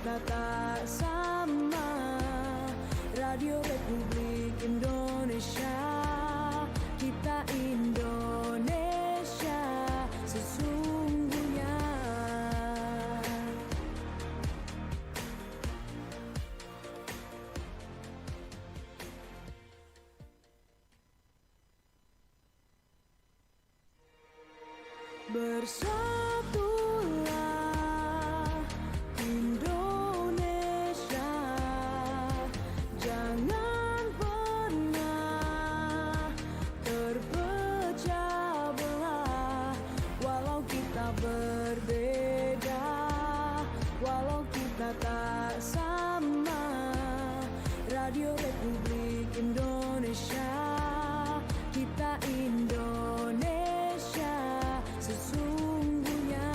kita tak sama. Radio Republik Indonesia, kita Indonesia sesungguhnya. Bersatulah Indonesia, jangan pernah terpecah belah. Walau kita berbeda, walau kita tak sama. Radio Republik Indonesia, kita Indonesia sesungguhnya.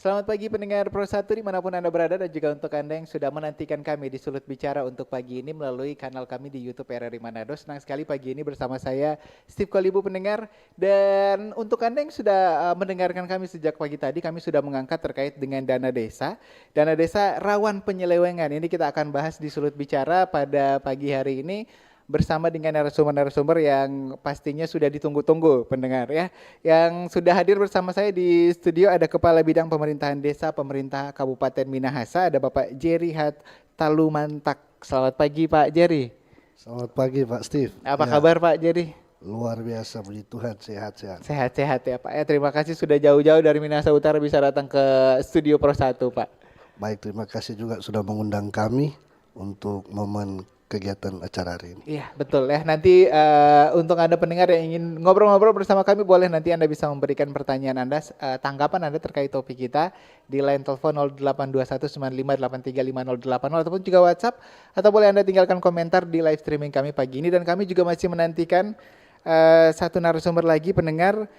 Selamat pagi pendengar Pro 1 dimanapun Anda berada, dan juga untuk Anda yang sudah menantikan kami di Sulut Bicara untuk pagi ini melalui kanal kami di YouTube RRI Manado. Senang sekali pagi ini bersama saya Steve Kolibu pendengar, dan untuk Anda yang sudah mendengarkan kami sejak pagi tadi, kami sudah mengangkat terkait dengan dana desa. Dana desa rawan penyelewengan, ini kita akan bahas di Sulut Bicara pada pagi hari ini bersama dengan narasumber-narasumber yang pastinya sudah ditunggu-tunggu pendengar ya. Yang sudah hadir bersama saya di studio ada Kepala Bidang Pemerintahan Desa Pemerintah Kabupaten Minahasa, ada Bapak Jerry Hat Talumantak. Selamat pagi Pak Jerry. Selamat pagi Pak Steve. Apa kabar Pak Jerry? Luar biasa, puji Tuhan, sehat-sehat. Sehat-sehat ya Pak ya. Terima kasih sudah jauh-jauh dari Minahasa Utara bisa datang ke studio Pro 1 Pak. Baik, terima kasih juga sudah mengundang kami untuk momen kegiatan acara hari ini. Iya betul ya, nanti untuk Anda pendengar yang ingin ngobrol-ngobrol bersama kami, boleh nanti Anda bisa memberikan pertanyaan Anda, tanggapan Anda terkait topik kita di line telepon 082195835080 ataupun juga WhatsApp, atau boleh Anda tinggalkan komentar di live streaming kami pagi ini. Dan kami juga masih menantikan satu narasumber lagi pendengar,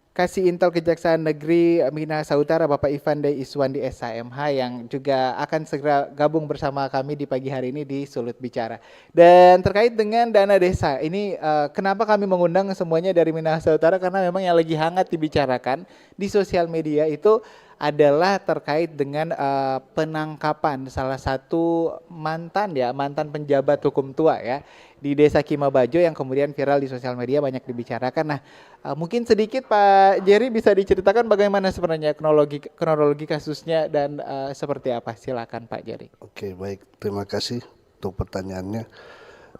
Kasih Intel Kejaksaan Negeri Minahasa Utara Bapak Ivande Iswandi SHMH, yang juga akan segera gabung bersama kami di pagi hari ini di Sulut Bicara. Dan terkait dengan dana desa ini, kenapa kami mengundang semuanya dari Minahasa Utara, karena memang yang lagi hangat dibicarakan di sosial media itu adalah terkait dengan penangkapan salah satu mantan penjabat hukum tua ya di Desa Kimabajo yang kemudian viral di sosial media, banyak dibicarakan. Nah, mungkin sedikit Pak Jerry bisa diceritakan bagaimana sebenarnya kronologi kasusnya dan seperti apa? Silakan Pak Jerry. Oke, baik. Terima kasih untuk pertanyaannya.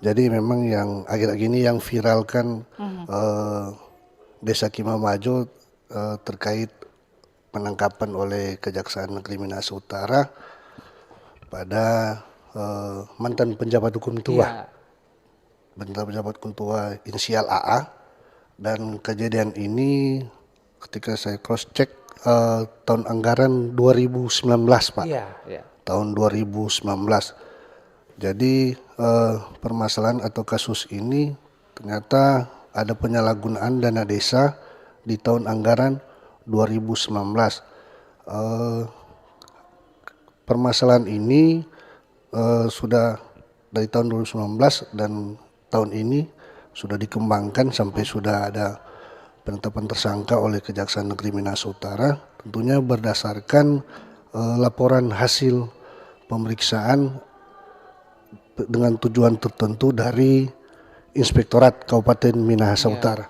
Jadi memang yang akhir-akhir ini yang viralkan Desa Kimabajo terkait penangkapan oleh Kejaksaan Negeri Minahasa Utara pada mantan penjabat hukum tua. Ya. Mantan penjabat hukum tua inisial AA, dan kejadian ini ketika saya cross check tahun anggaran 2019 Pak. Iya, iya. Tahun 2019. Jadi permasalahan atau kasus ini ternyata ada penyalahgunaan dana desa di tahun anggaran 2019. Permasalahan ini sudah dari tahun 2019 dan tahun ini sudah dikembangkan sampai sudah ada penetapan tersangka oleh Kejaksaan Negeri Minahasa Utara, tentunya berdasarkan laporan hasil pemeriksaan dengan tujuan tertentu dari Inspektorat Kabupaten Minahasa Utara.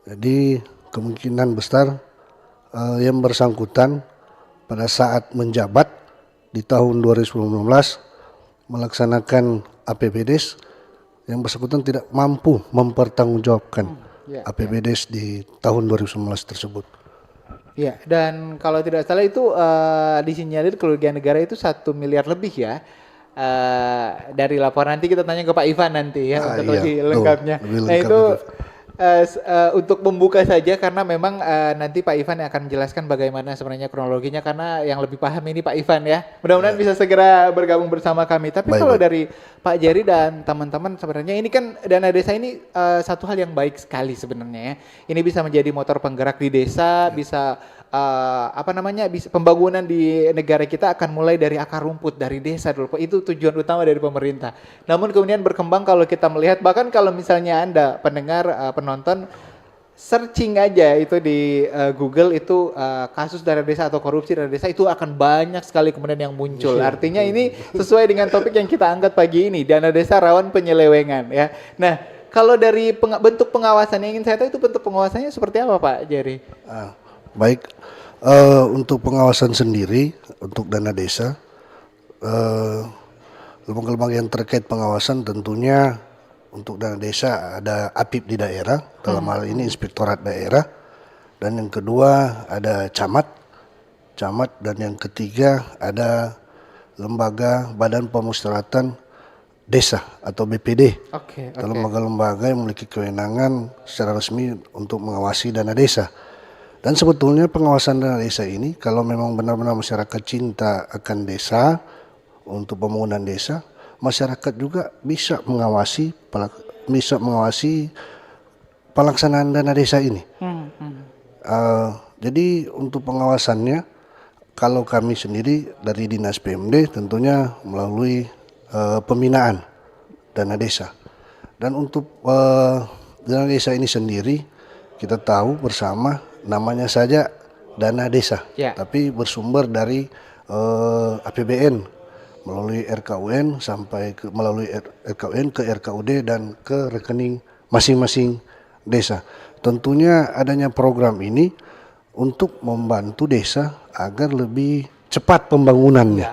Jadi kemungkinan besar yang bersangkutan pada saat menjabat di tahun 2019 melaksanakan APBDes, yang bersangkutan tidak mampu mempertanggungjawabkan APBDes di tahun 2019 tersebut. Iya, dan kalau tidak salah itu disinyalir kerugian negara itu 1 miliar lebih ya. Dari laporan, nanti kita tanya ke Pak Ivan nanti ya untuk lebih lengkapnya. lebih Nah lengkap itu untuk membuka saja karena memang nanti Pak Ivan yang akan menjelaskan bagaimana sebenarnya kronologinya karena yang lebih paham ini Pak Ivan ya. Mudah-mudahan bisa segera bergabung bersama kami. Tapi Baik, kalau baik. dari Pak Jerry dan teman-teman sebenarnya ini kan dana desa ini satu hal yang baik sekali sebenarnya ya. Ini bisa menjadi motor penggerak di desa, bisa bisa pembangunan di negara kita akan mulai dari akar rumput dari desa dulu. Itu tujuan utama dari pemerintah. Namun kemudian berkembang kalau kita melihat bahkan kalau misalnya Anda pendengar penonton searching aja itu di Google itu kasus dana desa atau korupsi dana desa itu akan banyak sekali kemudian yang muncul. Artinya ini sesuai dengan topik yang kita angkat pagi ini, dana desa rawan penyelewengan ya. Nah, kalau dari bentuk pengawasan yang ingin saya tahu itu bentuk pengawasannya seperti apa Pak Jerry? Baik, untuk pengawasan sendiri untuk dana desa, lembaga-lembaga yang terkait pengawasan tentunya untuk dana desa ada APIP di daerah, dalam hal ini Inspektorat Daerah, dan yang kedua ada camat, dan yang ketiga ada lembaga Badan Pemusyawaratan Desa atau BPD. Oke. Lembaga-lembaga yang memiliki kewenangan secara resmi untuk mengawasi dana desa. Dan sebetulnya pengawasan dana desa ini kalau memang benar-benar masyarakat cinta akan desa untuk pembangunan desa, masyarakat juga bisa mengawasi pelaksanaan dana desa ini. Jadi untuk pengawasannya, kalau kami sendiri dari Dinas PMD tentunya melalui pembinaan dana desa. Dan untuk dana desa ini sendiri kita tahu bersama namanya saja dana desa, tapi bersumber dari APBN melalui RKUN sampai melalui RKUN ke RKUD dan ke rekening masing-masing desa. Tentunya adanya program ini untuk membantu desa agar lebih cepat pembangunannya,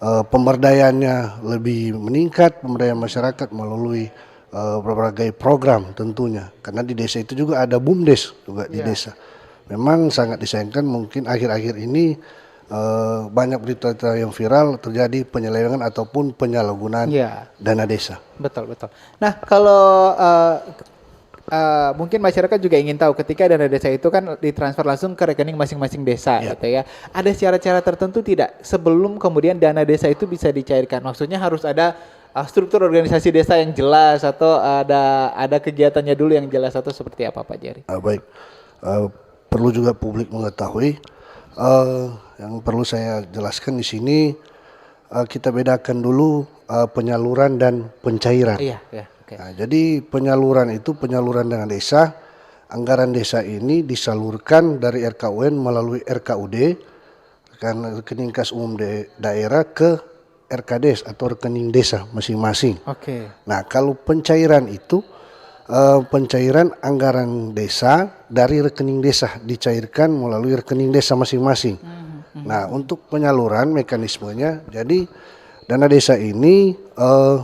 pemberdayaannya lebih meningkat, pemberdayaan masyarakat melalui berbagai program tentunya. Karena di desa itu juga ada BUMDes juga di desa. Memang sangat disayangkan mungkin akhir-akhir ini banyak berita yang viral terjadi penyelewengan ataupun penyalahgunaan dana desa. Betul. Nah, kalau mungkin masyarakat juga ingin tahu ketika dana desa itu kan ditransfer langsung ke rekening masing-masing desa gitu ya. Ada cara-cara tertentu tidak sebelum kemudian dana desa itu bisa dicairkan? Maksudnya harus ada struktur organisasi desa yang jelas atau ada kegiatannya dulu yang jelas atau seperti apa Pak Jerry? Baik, perlu juga publik mengetahui yang perlu saya jelaskan di sini kita bedakan dulu penyaluran dan pencairan. Nah, jadi penyaluran itu penyaluran dana desa, anggaran desa ini disalurkan dari RKUN melalui RKUD, rekening kas umum daerah ke RKDes atau rekening desa masing-masing. Nah, kalau pencairan itu pencairan anggaran desa dari rekening desa dicairkan melalui rekening desa masing-masing. Nah, untuk penyaluran mekanismenya, jadi dana desa ini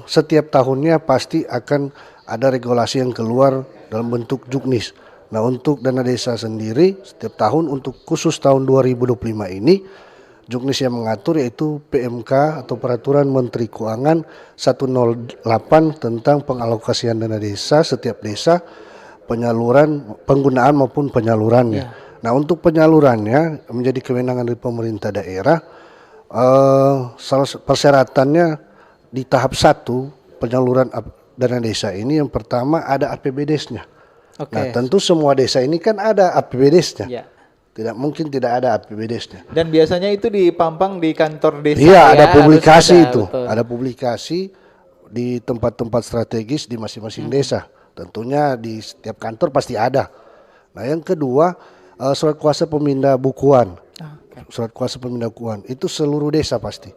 setiap tahunnya pasti akan ada regulasi yang keluar dalam bentuk juknis. Nah, untuk dana desa sendiri setiap tahun untuk khusus tahun 2025 ini juknis yang mengatur yaitu PMK atau Peraturan Menteri Keuangan 108 tentang pengalokasian dana desa setiap desa, penggunaan maupun penyalurannya. Nah, untuk penyalurannya menjadi kewenangan dari pemerintah daerah. Persyaratannya di tahap 1 penyaluran dana desa ini yang pertama ada APBDes-nya. Nah, tentu semua desa ini kan ada APBDes-nya. Tidak mungkin tidak ada APBDes-nya. Dan biasanya itu dipampang di kantor desa. Iya, ada publikasi itu. Ada publikasi di tempat-tempat strategis di masing-masing desa. Tentunya di setiap kantor pasti ada. Nah, yang kedua surat kuasa pemindah bukuan. Surat kuasa pemindah bukuan itu seluruh desa pasti.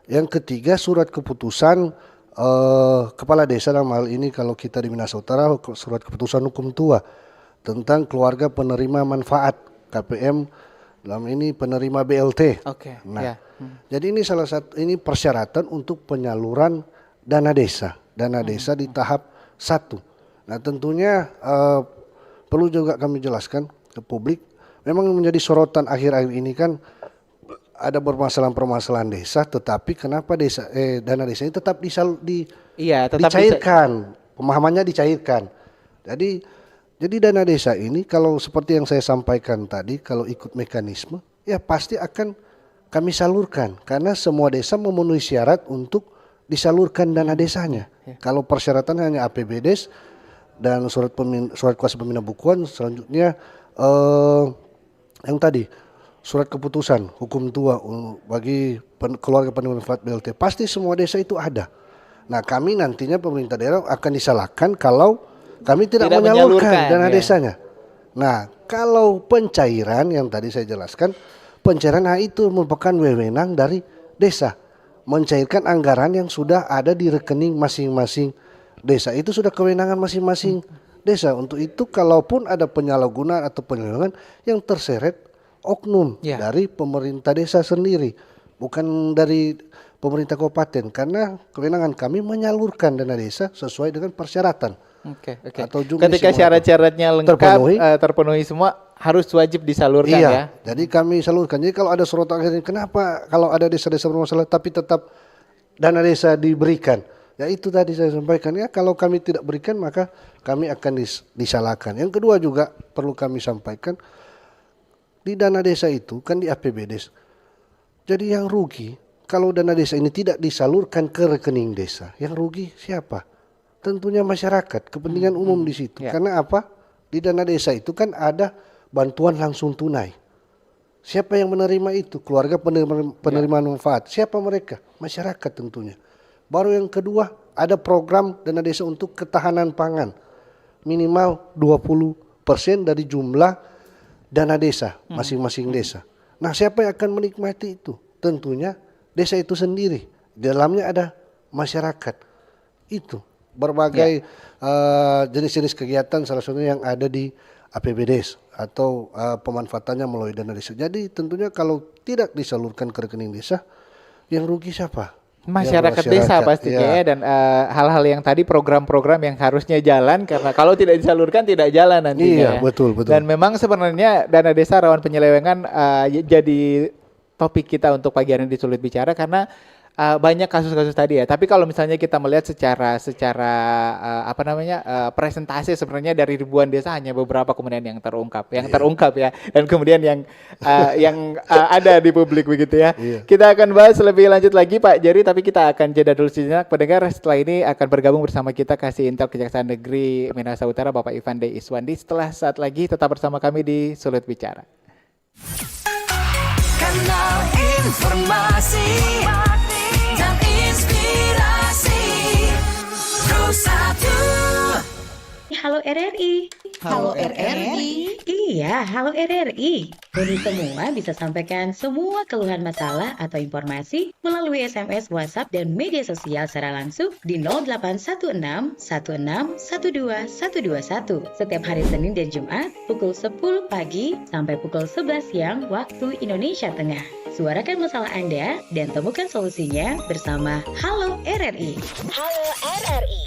Yang ketiga surat keputusan kepala desa, dalam hal ini kalau kita di Minahasa Utara surat keputusan hukum tua tentang keluarga penerima manfaat KPM, dalam ini penerima BLT. Jadi ini salah satu persyaratan untuk penyaluran dana desa di tahap 1. Nah, tentunya perlu juga kami jelaskan ke publik, memang menjadi sorotan akhir-akhir ini kan ada permasalahan desa, tetapi kenapa dana desa ini tetap dicairkan pemahamannya dicairkan. Jadi dana desa ini kalau seperti yang saya sampaikan tadi, kalau ikut mekanisme, ya pasti akan kami salurkan. Karena semua desa memenuhi syarat untuk disalurkan dana desanya. Kalau persyaratan hanya APBDes dan surat kuasa pemindah bukuan, selanjutnya yang tadi surat keputusan hukum tua bagi keluarga penerima manfaat BLT, pasti semua desa itu ada. Nah, kami nantinya pemerintah daerah akan disalahkan kalau kami tidak menyalurkan dana desanya. Nah, kalau pencairan yang tadi saya jelaskan, pencairan itu merupakan wewenang dari desa. Mencairkan anggaran yang sudah ada di rekening masing-masing desa. Itu sudah kewenangan masing-masing desa. Untuk itu kalaupun ada penyalahgunaan atau penyelewengan yang terseret oknum dari pemerintah desa sendiri, bukan dari pemerintah kabupaten, karena kewenangan kami menyalurkan dana desa sesuai dengan persyaratan. Oke. Atau jumlah ketika syarat-syaratnya lengkap terpenuhi semua, harus wajib disalurkan ya. Jadi kami salurkan. Jadi kalau ada sorotan, kenapa kalau ada desa-desa bermasalah tapi tetap dana desa diberikan? Ya itu tadi saya sampaikan, ya kalau kami tidak berikan maka kami akan disalahkan. Yang kedua juga perlu kami sampaikan, di dana desa itu kan di APBDes. Jadi yang rugi kalau dana desa ini tidak disalurkan ke rekening desa, yang rugi siapa? Tentunya masyarakat, kepentingan umum di situ. Karena apa? Di dana desa itu kan ada bantuan langsung tunai. Siapa yang menerima itu? Keluarga penerima manfaat. Siapa mereka? Masyarakat tentunya. Baru yang kedua, ada program dana desa untuk ketahanan pangan. Minimal 20% dari jumlah dana desa, masing-masing desa. Nah, siapa yang akan menikmati itu? Tentunya desa itu sendiri. Di dalamnya ada masyarakat. Itu berbagai jenis-jenis kegiatan, salah satunya yang ada di APBDes atau pemanfaatannya melalui dana desa. Jadi tentunya kalau tidak disalurkan ke rekening desa, yang rugi siapa? Masyarakat desa pastinya dan hal-hal yang tadi program-program yang harusnya jalan, karena kalau tidak disalurkan tidak jalan nantinya. Iya, betul. Dan memang sebenarnya dana desa rawan penyelewengan jadi topik kita untuk pagi hari ini di Sulit Bicara karena banyak kasus-kasus tadi ya. Tapi kalau misalnya kita melihat secara presentasi, sebenarnya dari ribuan desa hanya beberapa kemudian yang terungkap ya, dan kemudian yang ada di publik begitu ya. Kita akan bahas lebih lanjut lagi Pak Jerry, tapi kita akan jeda dulu sejenak. Pendengar, setelah ini akan bergabung bersama kita Kasih Intel Kejaksaan Negeri Minahasa Utara Bapak Ivan D. Iswandi. Setelah saat lagi tetap bersama kami di Sulit Bicara. Kanal informasi dan inspirasi Pro1. Halo RRI. Halo RRI. Iya, halo RRI. Kami semua bisa sampaikan semua keluhan masalah atau informasi melalui SMS, WhatsApp, dan media sosial secara langsung di 0816 16 12 121 setiap hari Senin dan Jumat pukul 10 pagi sampai pukul 11 siang waktu Indonesia Tengah. Suarakan masalah Anda dan temukan solusinya bersama Halo RRI. Halo RRI.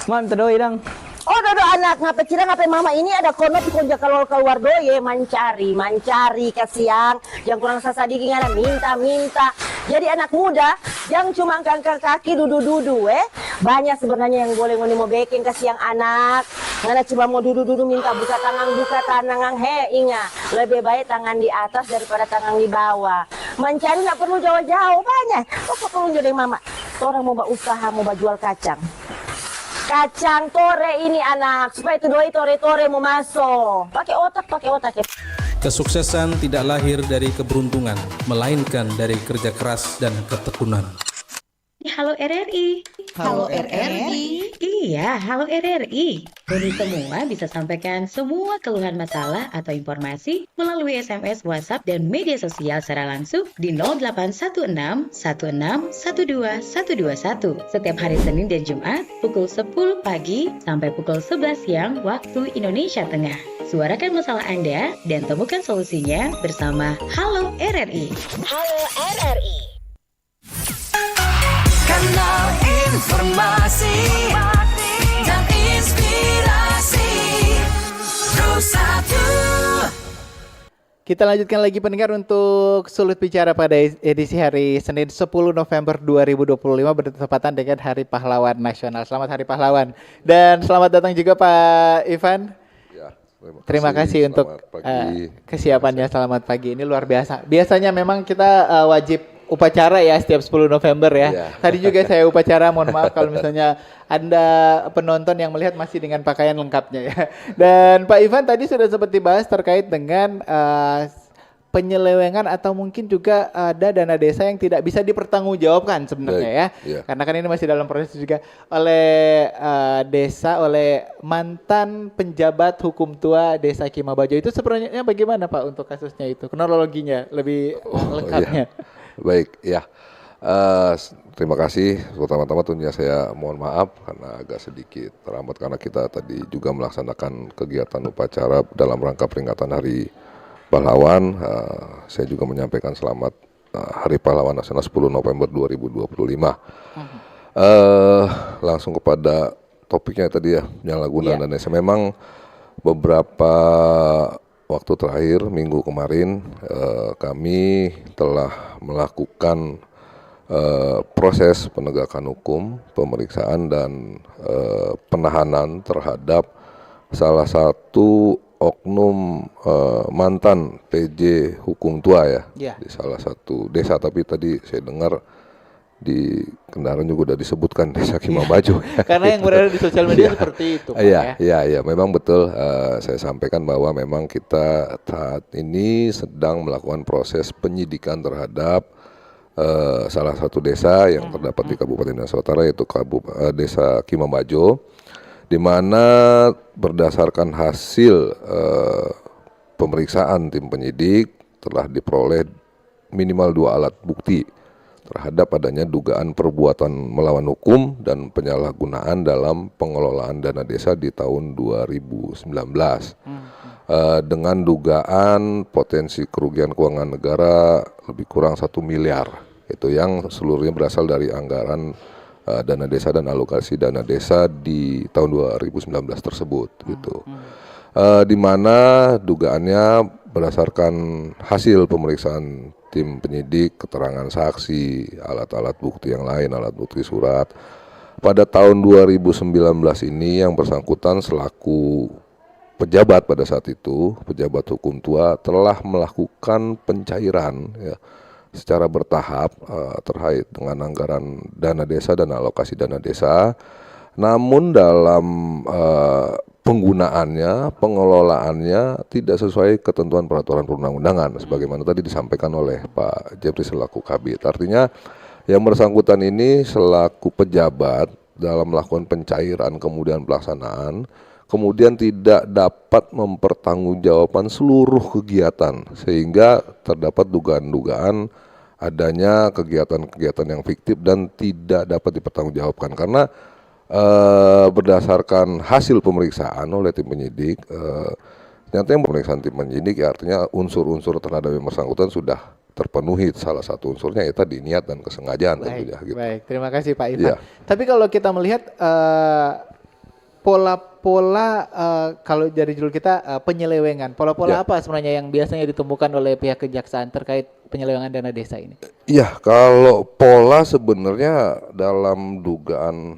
Mam, terdoi dong. Oh, dodo anak ngapain cira ngapain mama ini ada kono pikonja kalau keluar doye mancari kasihan yang kurang sasadiki ngana minta. Jadi anak muda yang cuma angkat kaki dudu banyak sebenarnya yang boleh ngoni mau baking kasihan anak ngana cuma mau dudu minta buka tangan ingat lebih baik tangan di atas daripada tangan di bawah. Mencari nggak perlu jauh-jauh banyak. Kok perlu jadi mama orang mau usaha mau jual kacang tore ini anak supaya itu doi tore mau masuk pakai otak ya. Kesuksesan tidak lahir dari keberuntungan, melainkan dari kerja keras dan ketekunan. Halo RRI. Halo RRI. Iya, halo RRI. Kami semua bisa sampaikan semua keluhan masalah atau informasi melalui SMS, WhatsApp, dan media sosial secara langsung di 0816 16 12 121 setiap hari Senin dan Jumat pukul 10 pagi sampai pukul 11 siang waktu Indonesia Tengah. Suarakan masalah Anda dan temukan solusinya bersama Halo RRI. Halo RRI. Kanal informasi dan inspirasi Pro1. Kita lanjutkan lagi pendengar untuk Sulut Bicara pada edisi hari Senin 10 November 2025 bertepatan dengan Hari Pahlawan Nasional. Selamat Hari Pahlawan. Dan selamat datang juga Pak Ivan. Ya, Terima kasih untuk kesiapannya. Selamat pagi. Ini luar biasa. Biasanya memang kita wajib upacara ya setiap 10 November ya. Iya. Tadi juga saya upacara, mohon maaf kalau misalnya Anda penonton yang melihat masih dengan pakaian lengkapnya ya. Dan Pak Ivan tadi sudah sempat dibahas terkait dengan penyelewengan atau mungkin juga ada dana desa yang tidak bisa dipertanggungjawabkan sebenarnya ya. Iya. Karena kan ini masih dalam proses juga oleh desa, oleh mantan penjabat hukum tua Desa Kimabajo. Itu sebenarnya bagaimana Pak untuk kasusnya itu? Kronologinya lebih lengkapnya. Iya. Baik, ya. Terima kasih. Pertama-tama tentunya saya mohon maaf karena agak sedikit terlambat karena kita tadi juga melaksanakan kegiatan upacara dalam rangka peringatan Hari Pahlawan. Saya juga menyampaikan selamat Hari Pahlawan Nasional 10 November 2025. Langsung kepada topiknya tadi ya, penyalahgunaan dana desa. Memang beberapa waktu terakhir minggu kemarin kami telah melakukan proses penegakan hukum, pemeriksaan dan penahanan terhadap salah satu oknum mantan PJ hukum tua ya di salah satu desa, tapi tadi saya dengar di kendaraan juga udah disebutkan Desa Kimabajo. Karena yang berada di sosial media seperti itu Pak, Iya, memang betul. Saya sampaikan bahwa memang kita saat ini sedang melakukan proses penyidikan terhadap salah satu desa yang terdapat di Kabupaten Nias Utara, yaitu Desa Kimabajo, di mana berdasarkan hasil pemeriksaan tim penyidik telah diperoleh minimal 2 alat bukti terhadap adanya dugaan perbuatan melawan hukum dan penyalahgunaan dalam pengelolaan dana desa di tahun 2019 dengan dugaan potensi kerugian keuangan negara lebih kurang 1 miliar, itu yang seluruhnya berasal dari anggaran dana desa dan alokasi dana desa di tahun 2019 tersebut gitu. Di mana dugaannya berdasarkan hasil pemeriksaan tim penyidik, keterangan saksi, alat-alat bukti yang lain, alat bukti surat. Pada tahun 2019 ini yang bersangkutan selaku pejabat pada saat itu, pejabat hukum tua telah melakukan pencairan ya, secara bertahap terkait dengan anggaran dana desa dan alokasi dana desa. Namun dalam penggunaannya, pengelolaannya tidak sesuai ketentuan peraturan perundang-undangan sebagaimana tadi disampaikan oleh Pak Jepri selaku Kabid. Artinya yang bersangkutan ini selaku pejabat dalam melakukan pencairan kemudian pelaksanaan, kemudian tidak dapat mempertanggungjawabkan seluruh kegiatan sehingga terdapat dugaan-dugaan adanya kegiatan-kegiatan yang fiktif dan tidak dapat dipertanggungjawabkan karena berdasarkan hasil pemeriksaan oleh tim penyidik, ternyata yang pemeriksaan tim penyidik ya artinya unsur-unsur terhadap yang bersangkutan sudah terpenuhi. Salah satu unsurnya ya tadi niat dan kesengajaan tentunya. Gitu. Baik, terima kasih Pak Ivan. Tapi kalau kita melihat pola-pola kalau dari judul kita penyelewengan, pola-pola apa sebenarnya yang biasanya ditemukan oleh pihak kejaksaan terkait penyelewengan dana desa ini? Iya, kalau pola sebenarnya dalam dugaan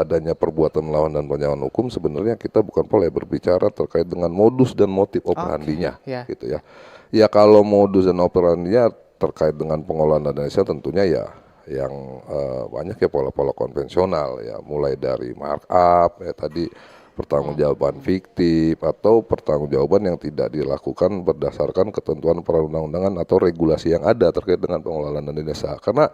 adanya perbuatan melawan dan penyalahan hukum sebenarnya kita bukan pola berbicara terkait dengan modus dan motif operandinya, gitu ya. Ya kalau modus dan operandinya terkait dengan pengelolaan dana desa tentunya ya yang banyak ya pola-pola konvensional ya, mulai dari markup ya tadi, pertanggungjawaban fiktif atau pertanggungjawaban yang tidak dilakukan berdasarkan ketentuan perundang-undangan atau regulasi yang ada terkait dengan pengelolaan dana desa. Karena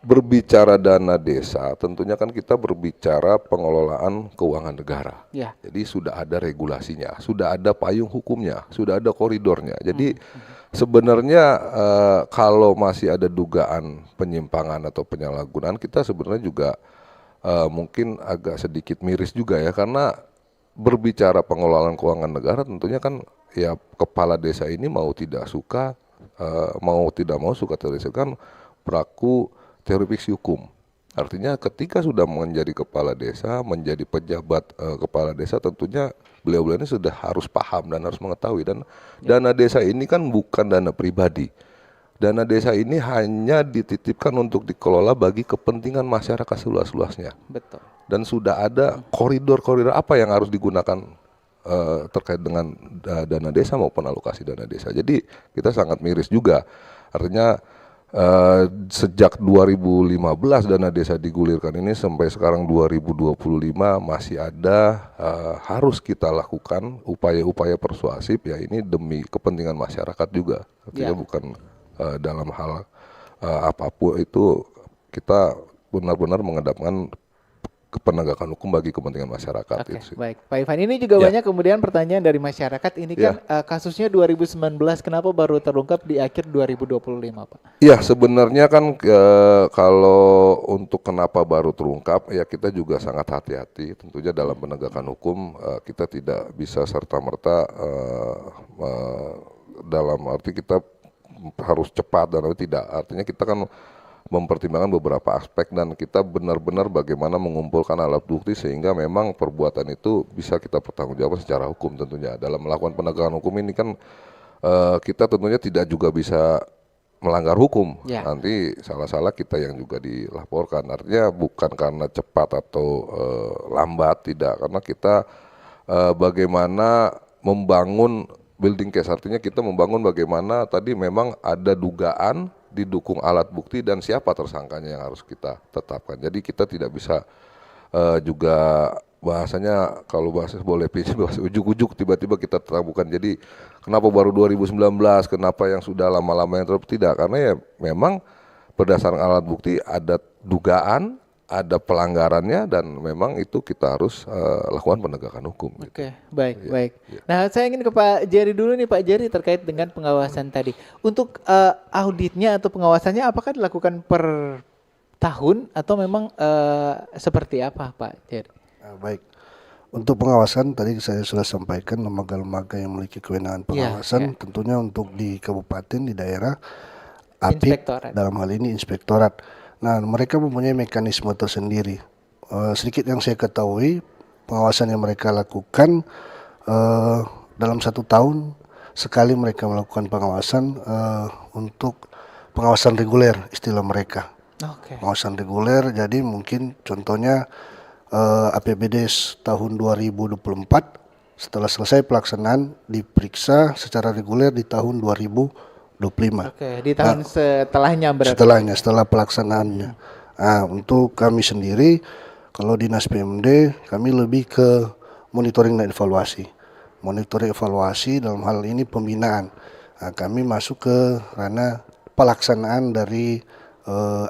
berbicara dana desa tentunya kan kita berbicara pengelolaan keuangan negara. Jadi sudah ada regulasinya, sudah ada payung hukumnya, sudah ada koridornya. Jadi sebenarnya kalau masih ada dugaan penyimpangan atau penyalahgunaan, kita sebenarnya juga mungkin agak sedikit miris juga ya, karena berbicara pengelolaan keuangan negara tentunya kan ya kepala desa ini mau tidak mau suka tidak suka kan berlaku teori fiksi hukum. Artinya ketika sudah menjadi kepala desa, menjadi pejabat kepala desa, tentunya beliau-beliau ini sudah harus paham dan harus mengetahui. Dan dana desa ini kan bukan dana pribadi. Dana desa ini hanya dititipkan untuk dikelola bagi kepentingan masyarakat seluas-luasnya. Betul. Dan sudah ada koridor-koridor apa yang harus digunakan terkait dengan dana desa maupun alokasi dana desa. Jadi kita sangat miris juga. Artinya sejak 2015 dana desa digulirkan ini sampai sekarang 2025 masih ada harus kita lakukan upaya-upaya persuasif ya, ini demi kepentingan masyarakat juga. Artinya bukan dalam hal apapun itu, kita benar-benar mengedepankan penegakan hukum bagi kepentingan masyarakat. Oke, itu sih. baik. Pak Ivan, ini juga banyak kemudian pertanyaan dari masyarakat. Ini kan kasusnya 2019, kenapa baru terungkap di akhir 2025, Pak? Iya, sebenarnya kan kalau untuk kenapa baru terungkap, ya kita juga sangat hati-hati. Tentunya dalam penegakan hukum kita tidak bisa serta-merta dalam arti kita harus cepat dan tidak. Artinya kita kan mempertimbangkan beberapa aspek dan kita benar-benar bagaimana mengumpulkan alat bukti sehingga memang perbuatan itu bisa kita pertanggungjawabkan secara hukum tentunya. Dalam melakukan penegakan hukum ini kan kita tentunya tidak juga bisa melanggar hukum. Nanti salah-salah kita yang juga dilaporkan. Artinya bukan karena cepat atau lambat, tidak. Karena kita bagaimana membangun building case, artinya kita membangun bagaimana tadi memang ada dugaan, didukung alat bukti dan siapa tersangkanya yang harus kita tetapkan. Jadi kita tidak bisa juga bahasanya kalau bahasa boleh pinjam bahasa ujuk-ujuk tiba-tiba kita terangkan. Jadi kenapa baru 2019, kenapa yang sudah lama-lama yang tidak, karena ya memang berdasarkan alat bukti ada dugaan, ada pelanggarannya dan memang itu kita harus lakukan penegakan hukum. Oke, baik. Nah, saya ingin ke Pak Jerry dulu nih, Pak Jerry, terkait dengan pengawasan tadi. Untuk auditnya atau pengawasannya apakah dilakukan per tahun atau memang seperti apa, Pak Jerry? Baik. Untuk pengawasan tadi saya sudah sampaikan lembaga-lembaga yang memiliki kewenangan pengawasan tentunya untuk di kabupaten, di daerah, APIP, dalam hal ini inspektorat. Nah, mereka mempunyai mekanisme tersendiri. Sedikit yang saya ketahui, pengawasan yang mereka lakukan dalam 1 tahun sekali mereka melakukan pengawasan untuk pengawasan reguler istilah mereka. Pengawasan reguler, jadi mungkin contohnya APBD tahun 2024 setelah selesai pelaksanaan diperiksa secara reguler di tahun 2025. Di tahun setelahnya berarti? Setelah pelaksanaannya. Nah, untuk kami sendiri, kalau Dinas PMD, kami lebih ke monitoring dan evaluasi. Monitoring evaluasi dalam hal ini pembinaan. Nah, kami masuk ke ranah pelaksanaan dari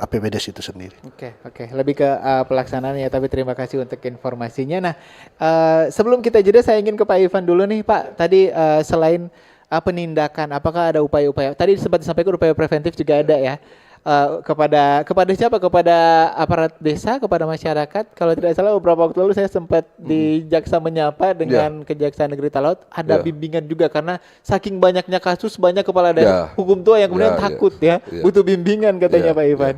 APBD itu sendiri. Oke. Lebih ke pelaksanaan ya, tapi terima kasih untuk informasinya. Nah, sebelum kita jeda, saya ingin ke Pak Ivan dulu nih, Pak. Tadi selain penindakan, apakah ada upaya-upaya? Tadi sempat disampaikan upaya preventif juga ada ya. Kepada siapa? Kepada aparat desa, kepada masyarakat. Kalau tidak salah beberapa waktu lalu saya sempat di Jaksa Menyapa dengan Kejaksaan Negeri Talaut, ada bimbingan juga karena saking banyaknya kasus, banyak kepala daerah hukum tua yang kemudian takut butuh bimbingan katanya Pak Ivan.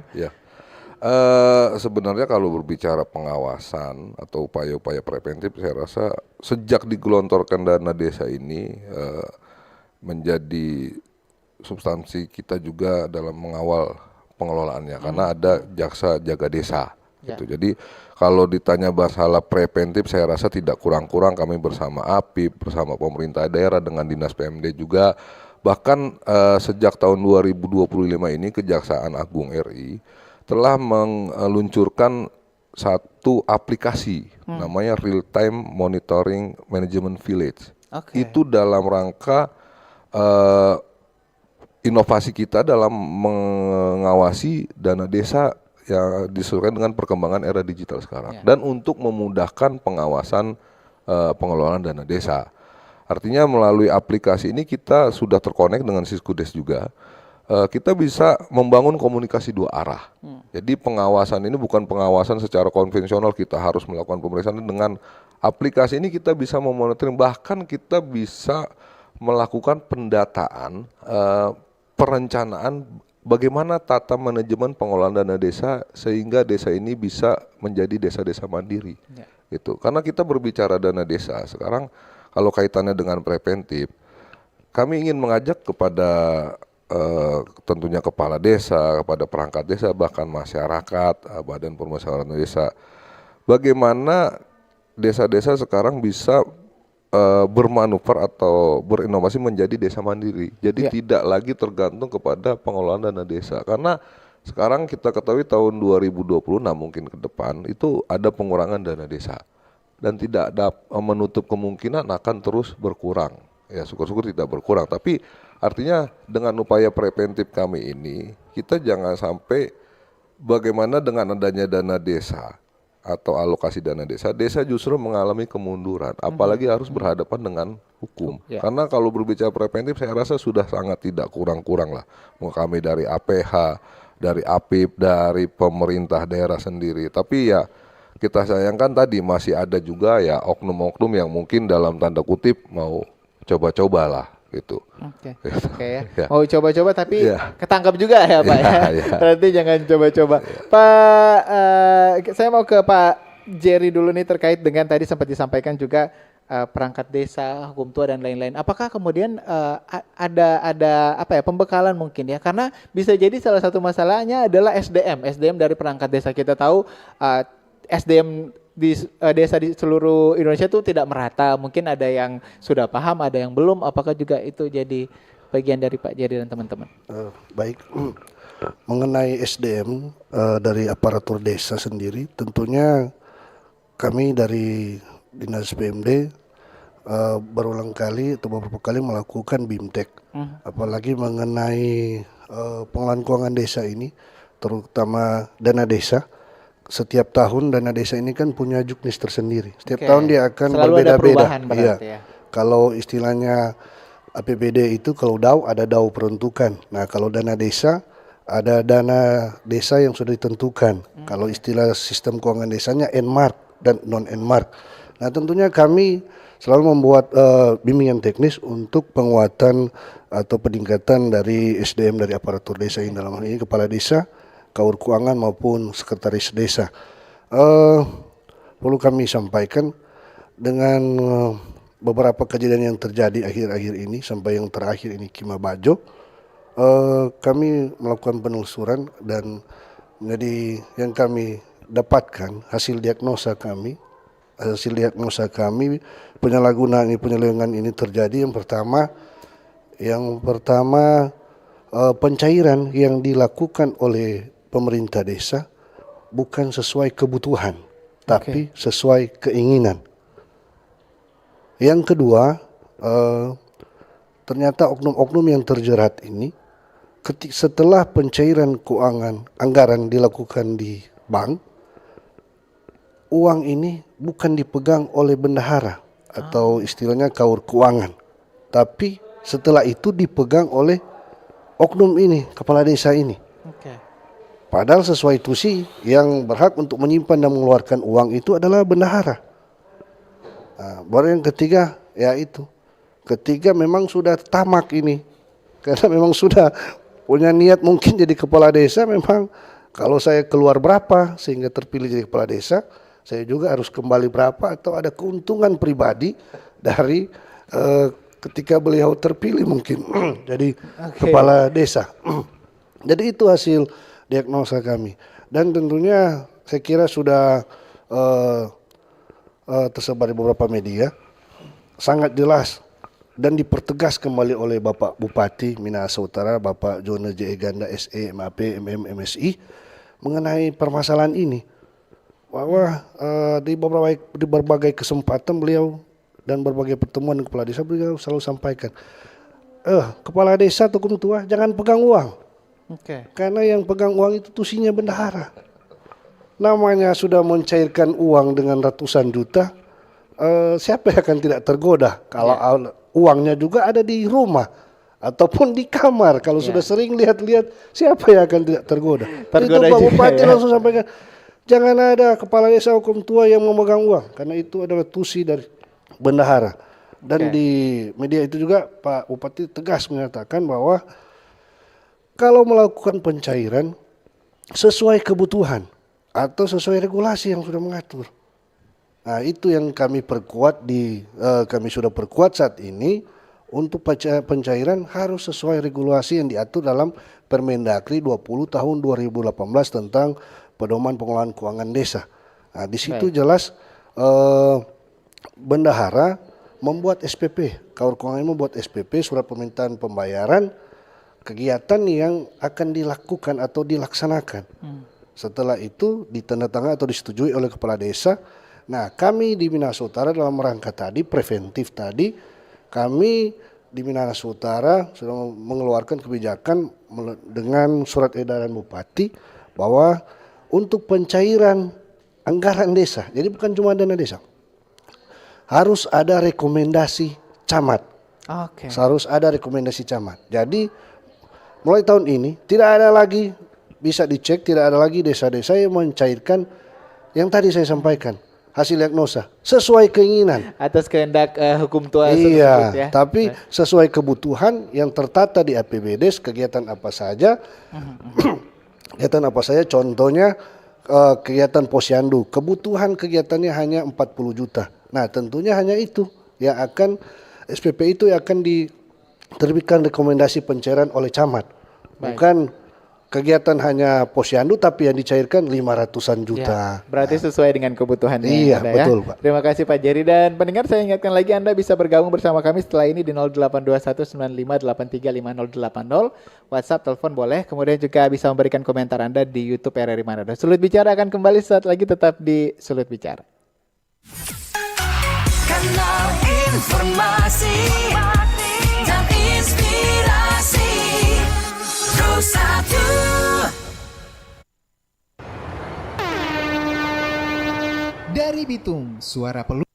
Sebenarnya kalau berbicara pengawasan atau upaya-upaya preventif, saya rasa sejak digelontorkan dana desa ini menjadi substansi kita juga dalam mengawal pengelolaannya karena ada jaksa jaga desa gitu. Jadi kalau ditanya masalah preventif, saya rasa tidak kurang-kurang kami bersama APIP, bersama pemerintah daerah dengan Dinas PMD juga, bahkan sejak tahun 2025 ini Kejaksaan Agung RI telah meluncurkan satu aplikasi namanya Real Time Monitoring Management Village. Itu dalam rangka inovasi kita dalam mengawasi dana desa yang disesuaikan dengan perkembangan era digital sekarang dan untuk memudahkan pengawasan pengelolaan dana desa. Artinya melalui aplikasi ini kita sudah terkonek dengan Siskudes juga. Kita bisa membangun komunikasi 2 arah. Jadi pengawasan ini bukan pengawasan secara konvensional, kita harus melakukan pemeriksaan. Dengan aplikasi ini kita bisa memonitoring, bahkan kita bisa melakukan pendataan, perencanaan bagaimana tata manajemen pengelolaan dana desa sehingga desa ini bisa menjadi desa-desa mandiri. Itu karena kita berbicara dana desa sekarang kalau kaitannya dengan preventif, kami ingin mengajak kepada tentunya kepala desa, kepada perangkat desa, bahkan masyarakat, badan permusyawaratan desa, bagaimana desa-desa sekarang bisa bermanuver atau berinovasi menjadi desa mandiri. Jadi tidak lagi tergantung kepada pengelolaan dana desa. Karena sekarang kita ketahui tahun 2026 mungkin ke depan itu ada pengurangan dana desa. Dan tidak ada menutup kemungkinan akan terus berkurang. Ya syukur-syukur tidak berkurang. Tapi artinya dengan upaya preventif kami ini, kita jangan sampai bagaimana dengan adanya dana desa atau alokasi dana desa, desa justru mengalami kemunduran, apalagi harus berhadapan dengan hukum. Karena kalau berbicara preventif, saya rasa sudah sangat tidak kurang-kurang lah. Mau kami dari APH, dari APIP, dari pemerintah daerah sendiri. Tapi ya kita sayangkan tadi masih ada juga ya oknum-oknum yang mungkin dalam tanda kutip mau coba-coba lah. Gitu. Oke ya. Mau coba-coba tapi ketangkap juga ya Pak ya. Berarti jangan coba-coba. Pak, saya mau ke Pak Jerry dulu nih terkait dengan tadi sempat disampaikan juga perangkat desa, hukum tua dan lain-lain. Apakah kemudian ada apa ya pembekalan mungkin ya? Karena bisa jadi salah satu masalahnya adalah SDM dari perangkat desa. Kita tahu SDM di desa di seluruh Indonesia itu tidak merata. Mungkin ada yang sudah paham, ada yang belum. Apakah juga itu jadi bagian dari Pak Jerry dan teman-teman? Baik, mengenai SDM dari aparatur desa sendiri, tentunya kami dari Dinas PMD berulang kali atau beberapa kali melakukan BIMTEK, apalagi mengenai pengelolaan keuangan desa ini, terutama dana desa. Setiap tahun dana desa ini kan punya juknis tersendiri. Setiap tahun dia akan berbeda-beda. Iya. Kalau istilahnya APBD itu kalau DAU ada DAU peruntukan. Nah, kalau dana desa ada dana desa yang sudah ditentukan. Kalau istilah sistem keuangan desanya N-Mark dan non N-Mark. Nah, tentunya kami selalu membuat bimbingan teknis untuk penguatan atau peningkatan dari SDM dari aparatur desa ini, dalam hal ini kepala desa, kaur keuangan maupun sekretaris desa. Perlu kami sampaikan dengan beberapa kejadian yang terjadi akhir-akhir ini sampai yang terakhir ini Kima Bajo, kami melakukan penelusuran dan menjadi yang kami dapatkan hasil diagnosa kami penyalahgunaan ini terjadi. Yang pertama pencairan yang dilakukan oleh pemerintah desa bukan sesuai kebutuhan, tapi sesuai keinginan. Yang kedua, ternyata oknum-oknum yang terjerat ini, setelah pencairan keuangan anggaran dilakukan di bank, uang ini bukan dipegang oleh bendahara atau istilahnya kaur keuangan, tapi setelah itu dipegang oleh oknum ini, kepala desa ini. Padahal sesuai tusi yang berhak untuk menyimpan dan mengeluarkan uang itu adalah bendahara. Nah, baru yang ketiga, yaitu ketiga memang sudah tamak ini, karena memang sudah punya niat mungkin jadi kepala desa. Memang kalau saya keluar berapa sehingga terpilih jadi kepala desa, saya juga harus kembali berapa atau ada keuntungan pribadi dari ketika beliau terpilih mungkin jadi kepala desa. Jadi itu hasil diagnosa kami, dan tentunya saya kira sudah tersebar di beberapa media, sangat jelas dan dipertegas kembali oleh Bapak Bupati Minahasa Utara, Bapak Jone J. Ganda SE, MAP, MM, MSI mengenai permasalahan ini, bahwa di berbagai kesempatan beliau dan berbagai pertemuan dengan kepala desa beliau selalu sampaikan, kepala desa atau hukum tua jangan pegang uang. Karena yang pegang uang itu tusinya bendahara. Namanya sudah mencairkan uang dengan ratusan juta, siapa yang akan tidak tergoda kalau uangnya juga ada di rumah ataupun di kamar. Kalau sudah sering lihat-lihat, siapa yang akan tidak tergoda? Itu Pak Bupati langsung sampaikan, jangan ada kepala desa hukum tua yang memegang uang, karena itu adalah tusi dari bendahara. Dan di media itu juga Pak Bupati tegas menyatakan bahwa kalau melakukan pencairan sesuai kebutuhan atau sesuai regulasi yang sudah mengatur. Nah, itu yang kami perkuat kami sudah perkuat saat ini untuk pencairan harus sesuai regulasi yang diatur dalam Permendagri 20 tahun 2018 tentang pedoman pengelolaan keuangan desa. Nah, di situ jelas bendahara membuat SPP, Kaur Keuangan membuat SPP, surat permintaan pembayaran kegiatan yang akan dilakukan atau dilaksanakan. Setelah itu ditandatangani atau disetujui oleh kepala desa. Nah, kami di Minahasa Utara dalam rangka tadi preventif tadi, kami di Minahasa Utara sudah mengeluarkan kebijakan dengan surat edaran Bupati bahwa untuk pencairan anggaran desa, jadi bukan cuma dana desa, harus ada rekomendasi camat. Harus ada rekomendasi camat. Jadi mulai tahun ini tidak ada lagi, bisa dicek, tidak ada lagi desa-desa yang mencairkan yang tadi saya sampaikan, hasil diagnosa sesuai keinginan atas kehendak hukum tua tersebut ya. Tapi sesuai kebutuhan yang tertata di APBDes, kegiatan apa saja. Kegiatan apa saja, contohnya kegiatan posyandu, kebutuhan kegiatannya hanya 40 juta. Nah, tentunya hanya itu yang akan SPP itu yang akan diterbitkan rekomendasi pencairan oleh camat. Bukan kegiatan hanya posyandu tapi yang dicairkan 500-an juta. Ya, berarti sesuai dengan kebutuhannya. Iya, betul, ya. Pak. Terima kasih Pak Jerry, dan pendengar saya ingatkan lagi Anda bisa bergabung bersama kami setelah ini di 082195835080. WhatsApp, telepon boleh. Kemudian juga bisa memberikan komentar Anda di YouTube RRI Manado. Sulut Bicara akan kembali saat lagi, tetap di Sulut Bicara. Kanal informasi dan inspirasi Terus satu. Dari Bitung, suara peluru.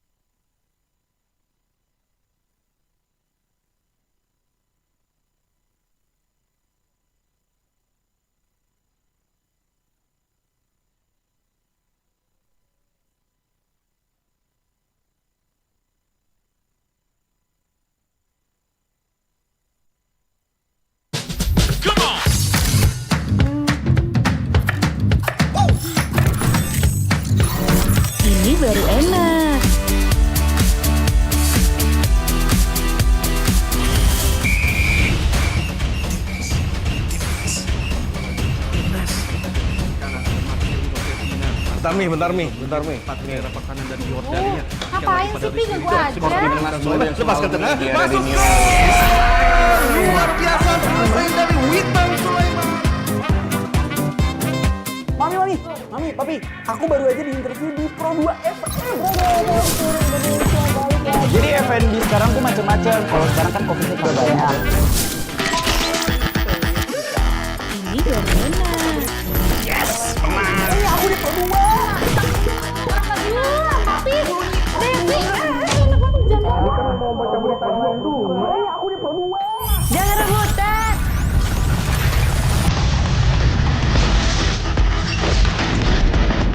Ini baru enak. Bentar Mi. Ngapain sih Pi, ganggu aja. Lepaskan tengah. Masuk. Luar biasa selesai dari Witan Sulaiman. Mami, Papi, aku baru aja diinterview di Pro 2 FM. Jadi F&B sekarang tuh macam-macam. Kalau sekarang kan fokusnya ke Surabaya. Ini baru enak. Aku di Pro 2. Papi, Aku di Pro 2. jangan rebutan.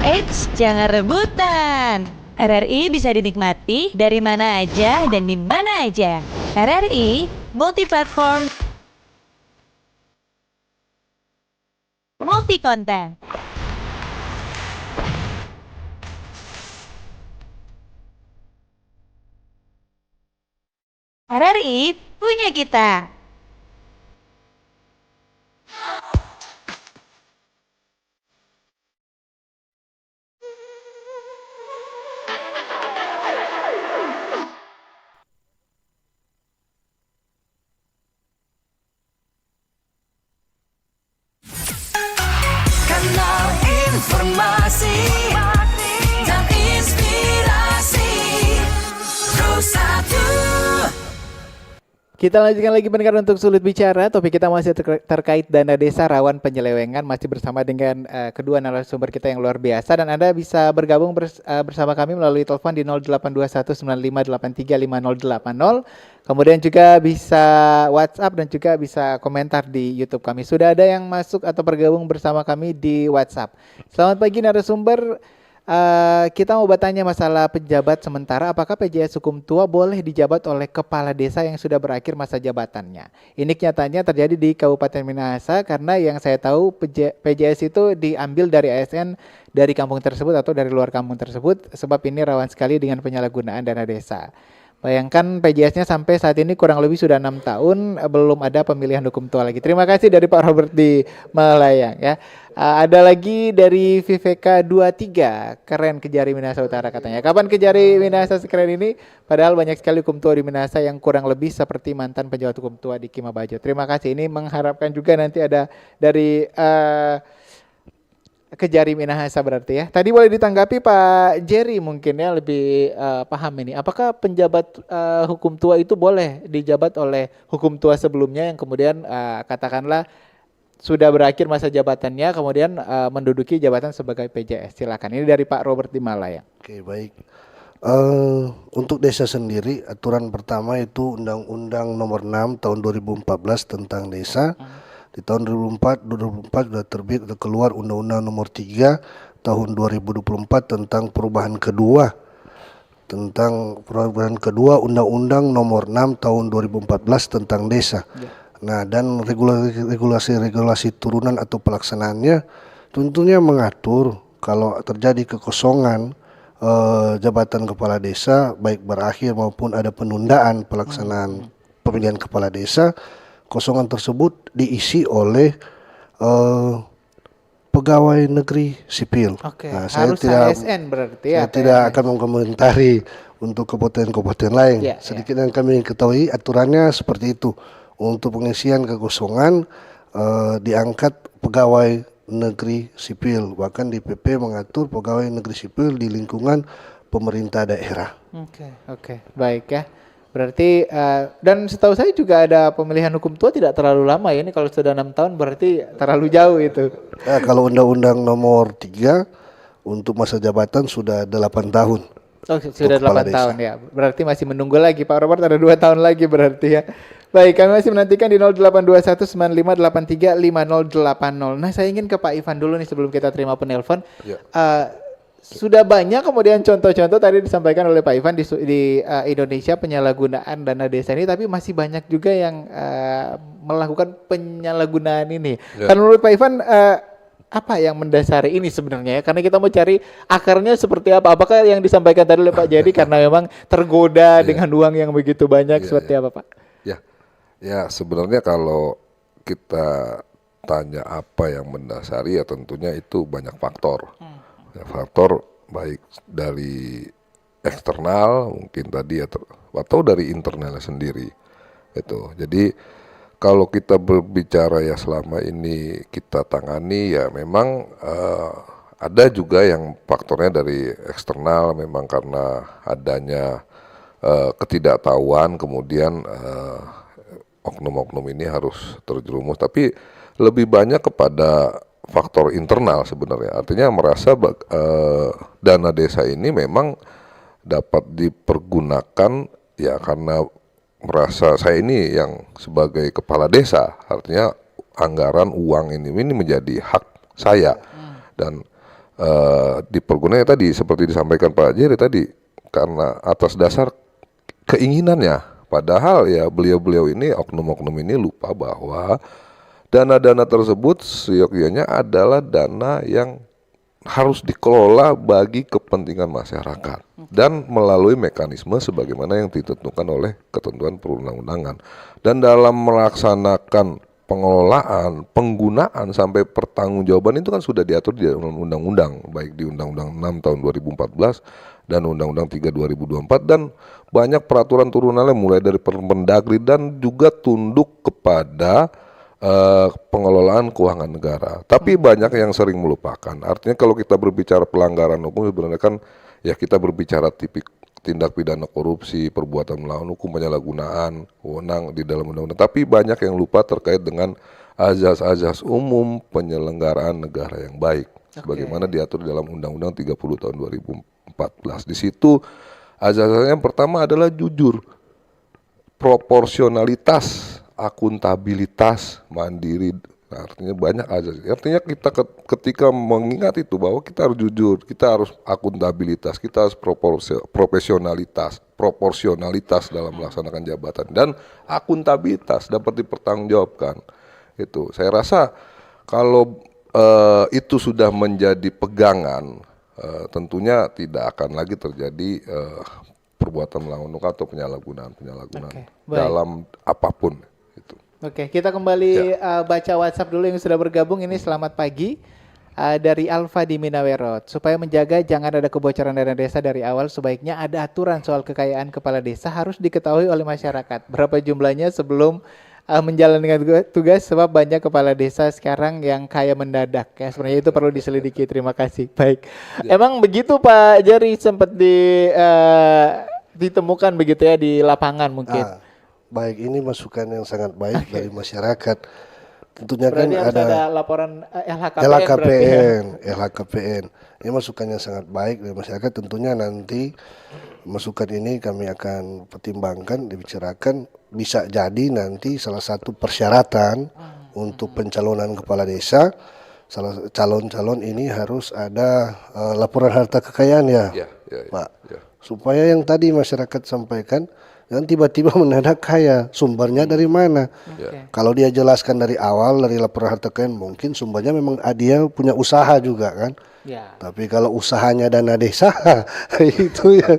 Eits, jangan rebutan. RRI bisa dinikmati dari mana aja dan di mana aja. RRI multi-platform, multi-konten. RRI punya kita. Kanal informasi dan inspirasi Terus satu. Kita lanjutkan lagi pendengar untuk Sulit Bicara. Topik kita masih terkait dana desa rawan penyelewengan. Masih bersama dengan kedua narasumber kita yang luar biasa. Dan Anda bisa bergabung bersama kami melalui telepon di 082195835080. Kemudian juga bisa WhatsApp dan juga bisa komentar di YouTube kami. Sudah ada yang masuk atau bergabung bersama kami di WhatsApp. Selamat pagi narasumber. Kita mau bertanya masalah pejabat sementara, apakah PJS Hukum Tua boleh dijabat oleh kepala desa yang sudah berakhir masa jabatannya? Ini kenyataannya terjadi di Kabupaten Minahasa karena yang saya tahu PJS itu diambil dari ASN dari kampung tersebut atau dari luar kampung tersebut, sebab ini rawan sekali dengan penyalahgunaan dana desa. Bayangkan PJS-nya sampai saat ini kurang lebih sudah 6 tahun belum ada pemilihan hukum tua lagi. Terima kasih dari Pak Robert di Malayang ya. Ada lagi dari VVK 23, keren Kejari Minahasa Utara katanya. Kapan Kejari Minahasa sekeren ini? Padahal banyak sekali hukum tua di Minahasa yang kurang lebih seperti mantan pejabat hukum tua di Kimabajo. Terima kasih. Ini mengharapkan juga nanti ada dari Kejari Minahasa berarti ya. Tadi boleh ditanggapi Pak Jerry mungkin ya lebih paham ini. Apakah penjabat hukum tua itu boleh dijabat oleh hukum tua sebelumnya yang kemudian katakanlah sudah berakhir masa jabatannya kemudian menduduki jabatan sebagai PJS? Silakan. Ini dari Pak Robert di Malayang. Oke, baik. Untuk desa sendiri aturan pertama itu Undang-Undang Nomor 6 Tahun 2014 tentang desa. Di tahun 2004 sudah terbit atau keluar Undang-Undang Nomor 3 Tahun 2024 tentang perubahan kedua Undang-Undang Nomor 6 Tahun 2014 tentang desa. Nah, dan regulasi turunan atau pelaksanaannya tentunya mengatur kalau terjadi kekosongan jabatan kepala desa baik berakhir maupun ada penundaan pelaksanaan pemilihan kepala desa, kosongan tersebut diisi oleh pegawai negeri sipil. Oke, Nah, harus ASN berarti ya. Saya tidak akan mengomentari untuk kabupaten-kabupaten lain. Sedikit yang kami ketahui aturannya seperti itu. Untuk pengisian kekosongan diangkat pegawai negeri sipil. Bahkan di PP mengatur pegawai negeri sipil di lingkungan pemerintah daerah. Oke, baik ya. Berarti dan setahu saya juga ada pemilihan hukum tua tidak terlalu lama ya. Ini kalau sudah 6 tahun berarti terlalu jauh itu. Kalau Undang-Undang Nomor 3 untuk masa jabatan sudah 8 tahun. Oh, sudah 8 tahun ya. Berarti masih menunggu lagi Pak Robert, ada 2 tahun lagi berarti ya. Baik, kami masih menantikan di 082195835080. Nah, saya ingin ke Pak Ivan dulu nih sebelum kita terima penelpon. Sudah banyak kemudian contoh-contoh tadi disampaikan oleh Pak Ivan di Indonesia penyalahgunaan dana desa ini, tapi masih banyak juga yang melakukan penyalahgunaan ini. Karena menurut Pak Ivan apa yang mendasari ini sebenarnya ya? Karena kita mau cari akarnya seperti apa. Apakah yang disampaikan tadi oleh Pak Jadi karena memang tergoda dengan uang yang begitu banyak seperti apa Pak? Ya sebenarnya kalau kita tanya apa yang mendasari ya tentunya itu banyak faktor. Faktor baik dari eksternal mungkin tadi atau dari internalnya sendiri itu. Jadi kalau kita berbicara ya selama ini kita tangani ya memang ada juga yang faktornya dari eksternal memang karena adanya ketidaktahuan kemudian oknum-oknum ini harus terjerumus, tapi lebih banyak kepada faktor internal sebenarnya. Artinya merasa dana desa ini memang dapat dipergunakan ya karena merasa saya ini yang sebagai kepala desa, artinya anggaran uang ini menjadi hak saya dan dipergunakan tadi seperti disampaikan Pak Jerry tadi karena atas dasar keinginannya. Padahal ya beliau-beliau ini oknum-oknum ini lupa bahwa dana-dana tersebut seyogyanya adalah dana yang harus dikelola bagi kepentingan masyarakat dan melalui mekanisme sebagaimana yang ditentukan oleh ketentuan perundang-undangan. Dan dalam melaksanakan pengelolaan, penggunaan sampai pertanggungjawaban itu kan sudah diatur di dalam undang-undang, baik di Undang-Undang 6 tahun 2014 dan Undang-Undang 3 2024 dan banyak peraturan turunannya mulai dari Permendagri dan juga tunduk kepada pengelolaan keuangan negara. Tapi banyak yang sering melupakan. Artinya kalau kita berbicara pelanggaran hukum sebenarnya kan ya kita berbicara tindak pidana korupsi, perbuatan melawan hukum, penyalahgunaan wewenang di dalam undang-undang. Tapi banyak yang lupa terkait dengan azas-azas umum penyelenggaraan negara yang baik. Sebagaimana diatur di dalam Undang-Undang 30 tahun 2014. Di situ azas-azasnya yang pertama adalah jujur, proporsionalitas, akuntabilitas, mandiri Nah, artinya banyak aja. Artinya kita ketika mengingat itu bahwa kita harus jujur, kita harus akuntabilitas, kita harus proporsionalitas dalam melaksanakan jabatan dan akuntabilitas dapat dipertanggungjawabkan. Itu saya rasa kalau itu sudah menjadi pegangan, tentunya tidak akan lagi terjadi perbuatan melawan hukum atau penyalahgunaan dalam apapun. Oke, kita kembali baca WhatsApp dulu yang sudah bergabung. Ini selamat pagi dari Alfa di Minawerot. Supaya menjaga jangan ada kebocoran dana desa dari awal, sebaiknya ada aturan soal kekayaan kepala desa harus diketahui oleh masyarakat. Berapa jumlahnya sebelum menjalankan tugas, sebab banyak kepala desa sekarang yang kaya mendadak. Ya, sebenarnya itu perlu diselidiki. Terima kasih. Baik. Ya. Emang begitu Pak Jari, sempat ditemukan begitu ya di lapangan mungkin. Baik, ini masukan yang sangat baik dari masyarakat. Tentunya berarti kan harus ada laporan LHKPN. Ini masukan yang sangat baik dari masyarakat. Tentunya nanti masukan ini kami akan pertimbangkan, dibicarakan. Bisa jadi nanti salah satu persyaratan untuk pencalonan kepala desa, calon-calon ini harus ada laporan harta kekayaan Pak. Supaya yang tadi masyarakat sampaikan, dan tiba-tiba mendadak kaya, sumbernya dari mana? Kalau dia jelaskan dari awal, dari laporan harta kekayaan, mungkin sumbernya memang dia punya usaha juga kan. Tapi kalau usahanya dana desa, itu yang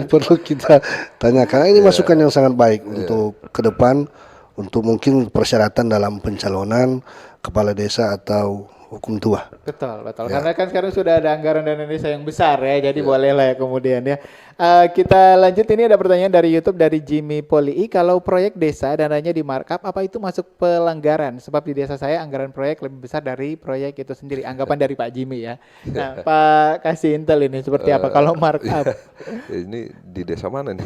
perlu kita tanyakan. Ini masukan yang sangat baik untuk ke depan, untuk mungkin persyaratan dalam pencalonan kepala desa atau hukum tua. Betul. Karena kan sekarang sudah ada anggaran dana desa yang besar ya, jadi bolehlah ya kemudian ya. Kita lanjut, ini ada pertanyaan dari YouTube dari Jimmy Polii. Kalau proyek desa dananya di markup, apa itu masuk pelanggaran? Sebab di desa saya anggaran proyek lebih besar dari proyek itu sendiri. Anggapan dari Pak Jimmy ya. Nah, Pak kasih intel ini seperti apa kalau markup? Ini di desa mana nih?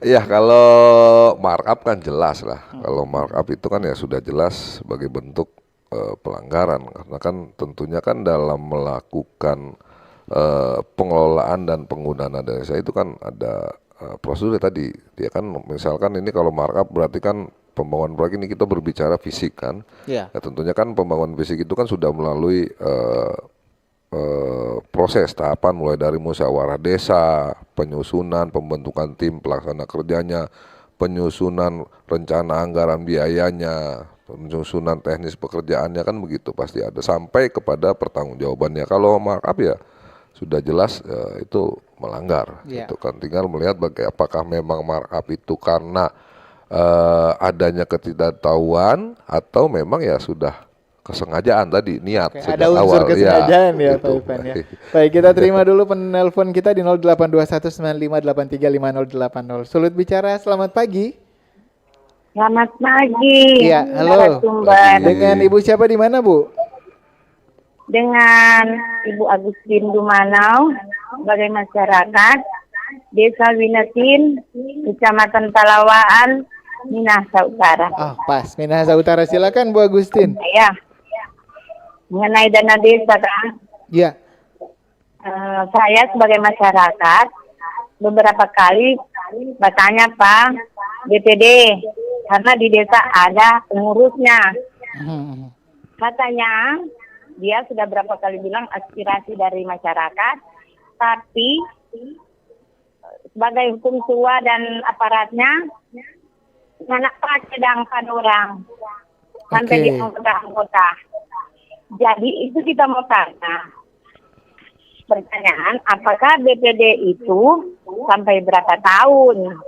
Ya kalau markup kan jelas lah. Kalau markup itu kan ya sudah jelas sebagai bentuk pelanggaran, karena kan tentunya kan dalam melakukan pengelolaan dan penggunaan dana desa itu kan ada prosedur tadi. Dia kan misalkan ini kalau markup berarti kan pembangunan proyek ini kita berbicara fisik kan. Ya, tentunya kan pembangunan fisik itu kan sudah melalui proses tahapan mulai dari musyawarah desa, penyusunan, pembentukan tim pelaksana kerjanya, penyusunan rencana anggaran biayanya, penyusunan teknis pekerjaannya, kan begitu pasti ada sampai kepada pertanggungjawabannya. Kalau markup ya sudah jelas itu melanggar. Itu kan tinggal melihat apakah memang markup itu karena adanya ketidaktahuan atau memang ya sudah kesengajaan tadi, niat sejak awal. Ada unsur kesengajaan ya Pak Ivan ya. Baik, kita terima dulu penelpon kita di 082195835080. Sulut bicara, selamat pagi. Selamat pagi. Iya, halo. Dengan Ibu siapa di mana, Bu? Dengan Ibu Agustin Dumanau, sebagai masyarakat Desa Winatin, Kecamatan Talawaan, Minahasa Utara. Pas, Minahasa Utara. Silakan Bu Agustin. Ya. Mengenai dana desa kan? Iya. Saya sebagai masyarakat beberapa kali bertanya Pak DPD, karena di desa ada pengurusnya. Katanya dia sudah berapa kali bilang aspirasi dari masyarakat, tapi sebagai hukum tua dan aparatnya anak pakai pada orang sampai di anggota-anggota. Jadi itu kita mau tanya, pertanyaan, apakah BPD itu sampai berapa tahun?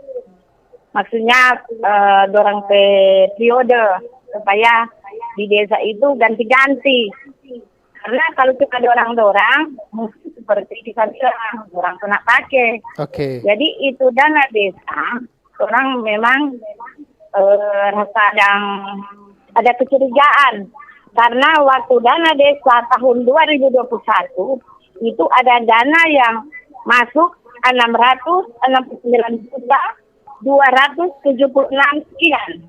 Maksudnya dorang periode supaya di desa itu ganti-ganti. Karena kalau kita dorang-dorang, mungkin seperti kita bilang, orang kena pakai. Jadi itu dana desa, orang memang rasa ada kecurigaan. Karena waktu dana desa tahun 2021, itu ada dana yang masuk 669.276 sekian.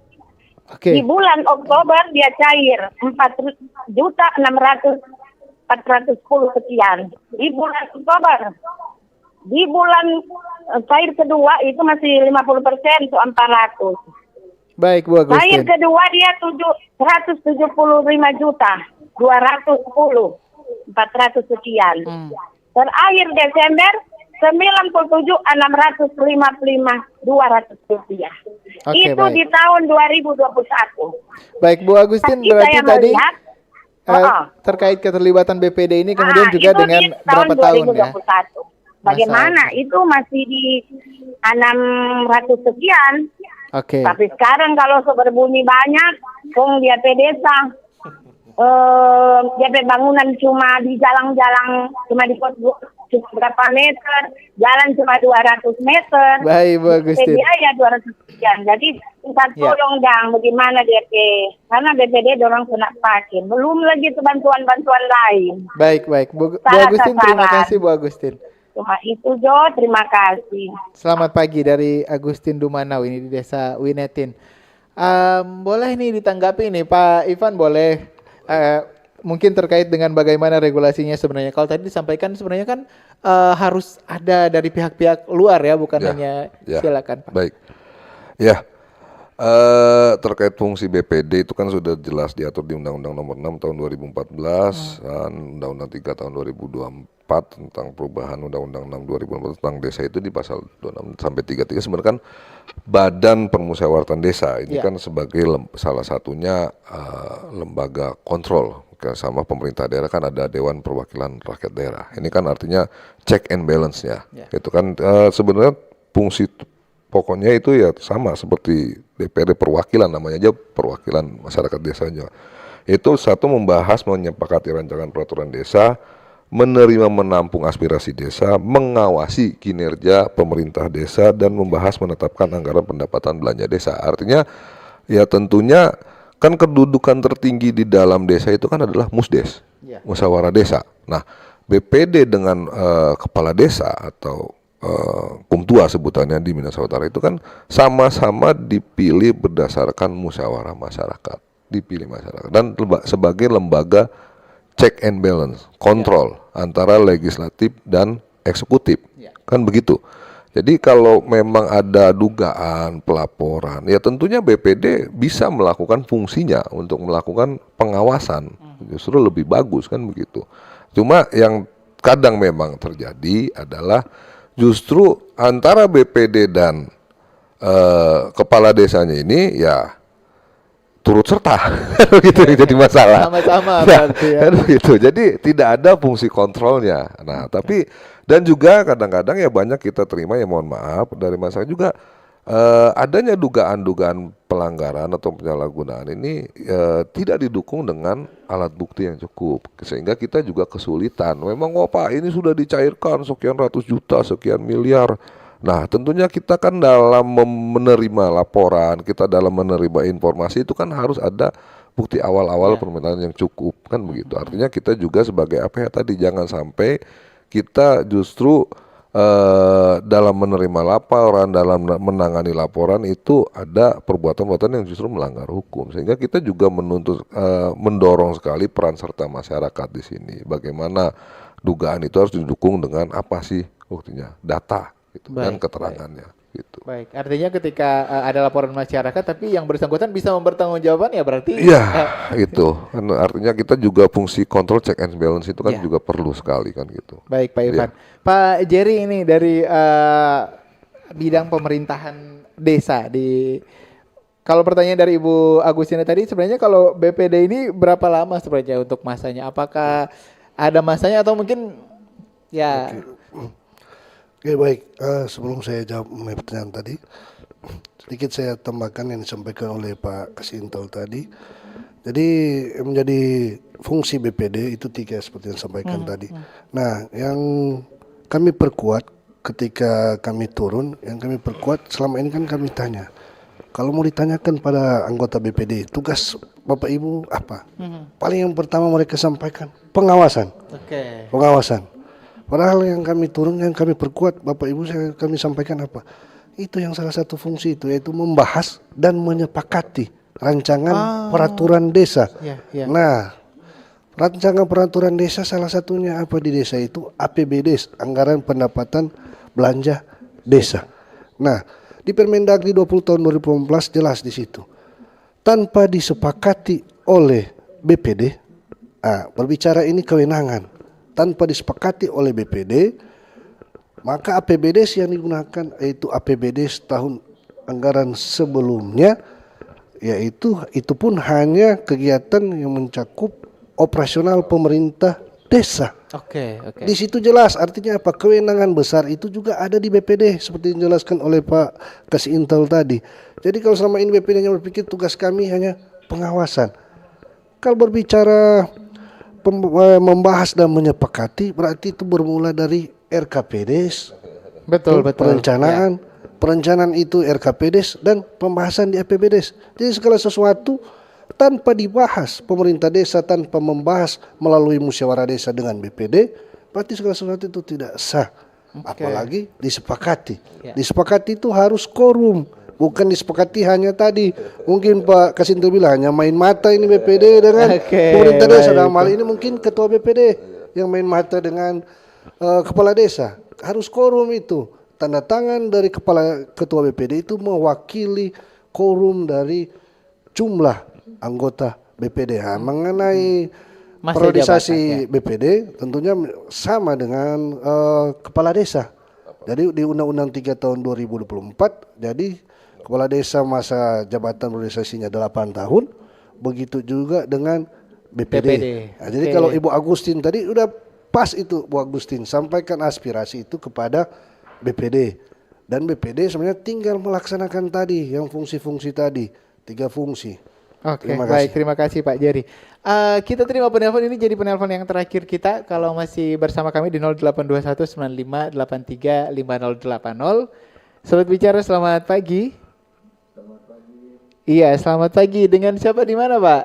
Di bulan Oktober dia cair 4.600.410 sekian. Di bulan Oktober. Di bulan cair kedua itu masih 50%, itu 400. Baik Bu Agustin. Lahir kedua dia 175 juta, 210, 400 sekian. Terakhir Desember 97 655 200 rupiah. Oke, Itu baik. di tahun 2021. Baik Bu Agustin, Tapi berarti saya tadi melihat, terkait keterlibatan BPD ini kemudian juga itu dengan di berapa tahun ya? 2021. Bagaimana? Itu masih di 600 sekian. Oke. Tapi sekarang kalau berbunyi banyak, kong dia desa. DP bangunan cuma di jalan-jalan, cuma di cuma berapa meter, jalan cuma 200 meter. Baik Bu Agustin. Biaya 200 sekian. Jadi kita tolong dong bagaimana DP, karena BPD dorong kena pakai. Belum lagi tuh bantuan-bantuan lain. Baik. Bu Agustin, terima kasih Bu Agustin. Cuma itu Jo, terima kasih. Selamat pagi dari Agustin Dumanau ini di Desa Winetin. Boleh nih ditanggapi nih Pak Ivan, boleh mungkin terkait dengan bagaimana regulasinya sebenarnya. Kalau tadi disampaikan sebenarnya kan harus ada dari pihak-pihak luar ya, bukan hanya silakan Pak. Baik. Ya. Terkait fungsi BPD itu kan sudah jelas diatur di Undang-Undang Nomor 6 Tahun 2014 dan Undang-Undang 3 Tahun 2024 tentang perubahan Undang-Undang 6 2014 tentang desa itu di pasal 26 sampai 33 sebenarnya kan Badan Permusyawaratan Desa ini kan sebagai salah satunya lembaga kontrol sama pemerintah daerah, kan ada Dewan Perwakilan Rakyat Daerah. Ini kan artinya check and balance-nya. Itu kan sebenarnya fungsi pokoknya itu ya sama seperti DPRD perwakilan, namanya aja perwakilan masyarakat desanya. Itu satu, membahas menyepakati rancangan peraturan desa, menerima menampung aspirasi desa, mengawasi kinerja pemerintah desa, dan membahas menetapkan anggaran pendapatan belanja desa. Artinya ya tentunya kan kedudukan tertinggi di dalam desa itu kan adalah musdes, musyawarah desa. Nah BPD dengan kepala desa atau kumtua sebutannya di Minahasa Utara itu kan sama-sama dipilih berdasarkan musyawarah masyarakat, dipilih masyarakat dan sebagai lembaga check and balance, kontrol antara legislatif dan eksekutif, kan begitu. Jadi kalau memang ada dugaan pelaporan, ya tentunya BPD bisa melakukan fungsinya untuk melakukan pengawasan, justru lebih bagus kan begitu. Cuma yang kadang memang terjadi adalah justru antara BPD dan kepala desanya ini ya turut serta gitu jadi masalah. Sama-sama berarti ya. Gitu. Jadi tidak ada fungsi kontrolnya. Nah, tapi dan juga kadang-kadang ya banyak kita terima ya, mohon maaf dari masyarakat juga adanya dugaan-dugaan pelanggaran atau penyalahgunaan ini tidak didukung dengan alat bukti yang cukup, sehingga kita juga kesulitan. Memang Pak ini sudah dicairkan sekian ratus juta, sekian miliar. Nah tentunya kita kan dalam menerima laporan, kita dalam menerima informasi itu kan harus ada bukti awal-awal permintaan yang cukup, kan begitu. Artinya kita juga sebagai apa ya tadi, jangan sampai kita justru dalam menerima laporan, dalam menangani laporan itu ada perbuatan-perbuatan yang justru melanggar hukum, sehingga kita juga menuntut mendorong sekali peran serta masyarakat di sini. Bagaimana dugaan itu harus didukung dengan apa sih buktinya, data gitu, dan keterangannya. Gitu. Baik, artinya ketika ada laporan masyarakat tapi yang bersangkutan bisa mempertanggungjawabkan ya berarti. Iya, itu. Kan artinya kita juga fungsi kontrol check and balance itu kan juga perlu sekali kan gitu. Baik Pak Ivan. Pak Jerry ini dari bidang pemerintahan desa di, kalau pertanyaan dari Ibu Agustina tadi sebenarnya kalau BPD ini berapa lama sebenarnya untuk masanya? Apakah ada masanya atau mungkin ya? Oke, baik, sebelum saya jawab mengenai pertanyaan tadi, sedikit saya tambahkan yang disampaikan oleh Pak Kasintel tadi. Jadi menjadi fungsi BPD itu 3 seperti yang disampaikan tadi. Nah, yang kami perkuat ketika kami turun, yang kami perkuat selama ini kan kami tanya, kalau mau ditanyakan pada anggota BPD, tugas Bapak Ibu apa? Paling yang pertama mereka sampaikan, pengawasan. Pengawasan. Padahal yang kami turun, yang kami perkuat, Bapak Ibu kami sampaikan apa? Itu yang salah satu fungsi itu, yaitu membahas dan menyepakati rancangan peraturan desa. Nah, rancangan peraturan desa salah satunya apa di desa itu? APBD, anggaran pendapatan belanja desa. Nah, Di Permendagri 20 tahun 2018 jelas di situ. Tanpa disepakati oleh BPD, berbicara ini kewenangan, tanpa disepakati oleh BPD, maka APBDes yang digunakan yaitu APBDes tahun anggaran sebelumnya, yaitu itu pun hanya kegiatan yang mencakup operasional pemerintah desa. Oke. Di situ jelas artinya apa? Kewenangan besar itu juga ada di BPD seperti yang dijelaskan oleh Pak Kasih Intel tadi. Jadi kalau selama ini BPD hanya berpikir tugas kami hanya pengawasan. Kalau berbicara membahas dan menyepakati berarti itu bermula dari RKPDes. Betul. Perencanaan, perencanaan itu RKPDes dan pembahasan di APBDes. Jadi segala sesuatu tanpa dibahas pemerintah desa, tanpa membahas melalui musyawarah desa dengan BPD, berarti segala sesuatu itu tidak sah. Apalagi disepakati. Disepakati itu harus quorum, bukan disepakati hanya tadi. Mungkin Pak Kasinto bilang hanya main mata ini BPD dengan pemerintah desa. Dalam hal ini mungkin ketua BPD yang main mata dengan kepala desa. Harus quorum itu. Tanda tangan dari ketua BPD itu mewakili quorum dari jumlah anggota BPD. Mengenai periodisasi BPD tentunya sama dengan kepala desa. Jadi di Undang-Undang 3 tahun 2024, jadi kepala desa masa jabatan periodisasinya 8 tahun, begitu juga dengan BPD. Nah, jadi kalau Ibu Agustin tadi udah pas itu, Bu Agustin sampaikan aspirasi itu kepada BPD. Dan BPD sebenarnya tinggal melaksanakan tadi yang fungsi-fungsi tadi, 3 fungsi. Oke, baik, terima kasih Pak Jerry. Kita terima penelpon ini jadi penelpon yang terakhir kita. Kalau masih bersama kami di 082195835080. Sobat bicara, selamat pagi. Selamat pagi. Iya, selamat pagi. Dengan siapa di mana, Pak?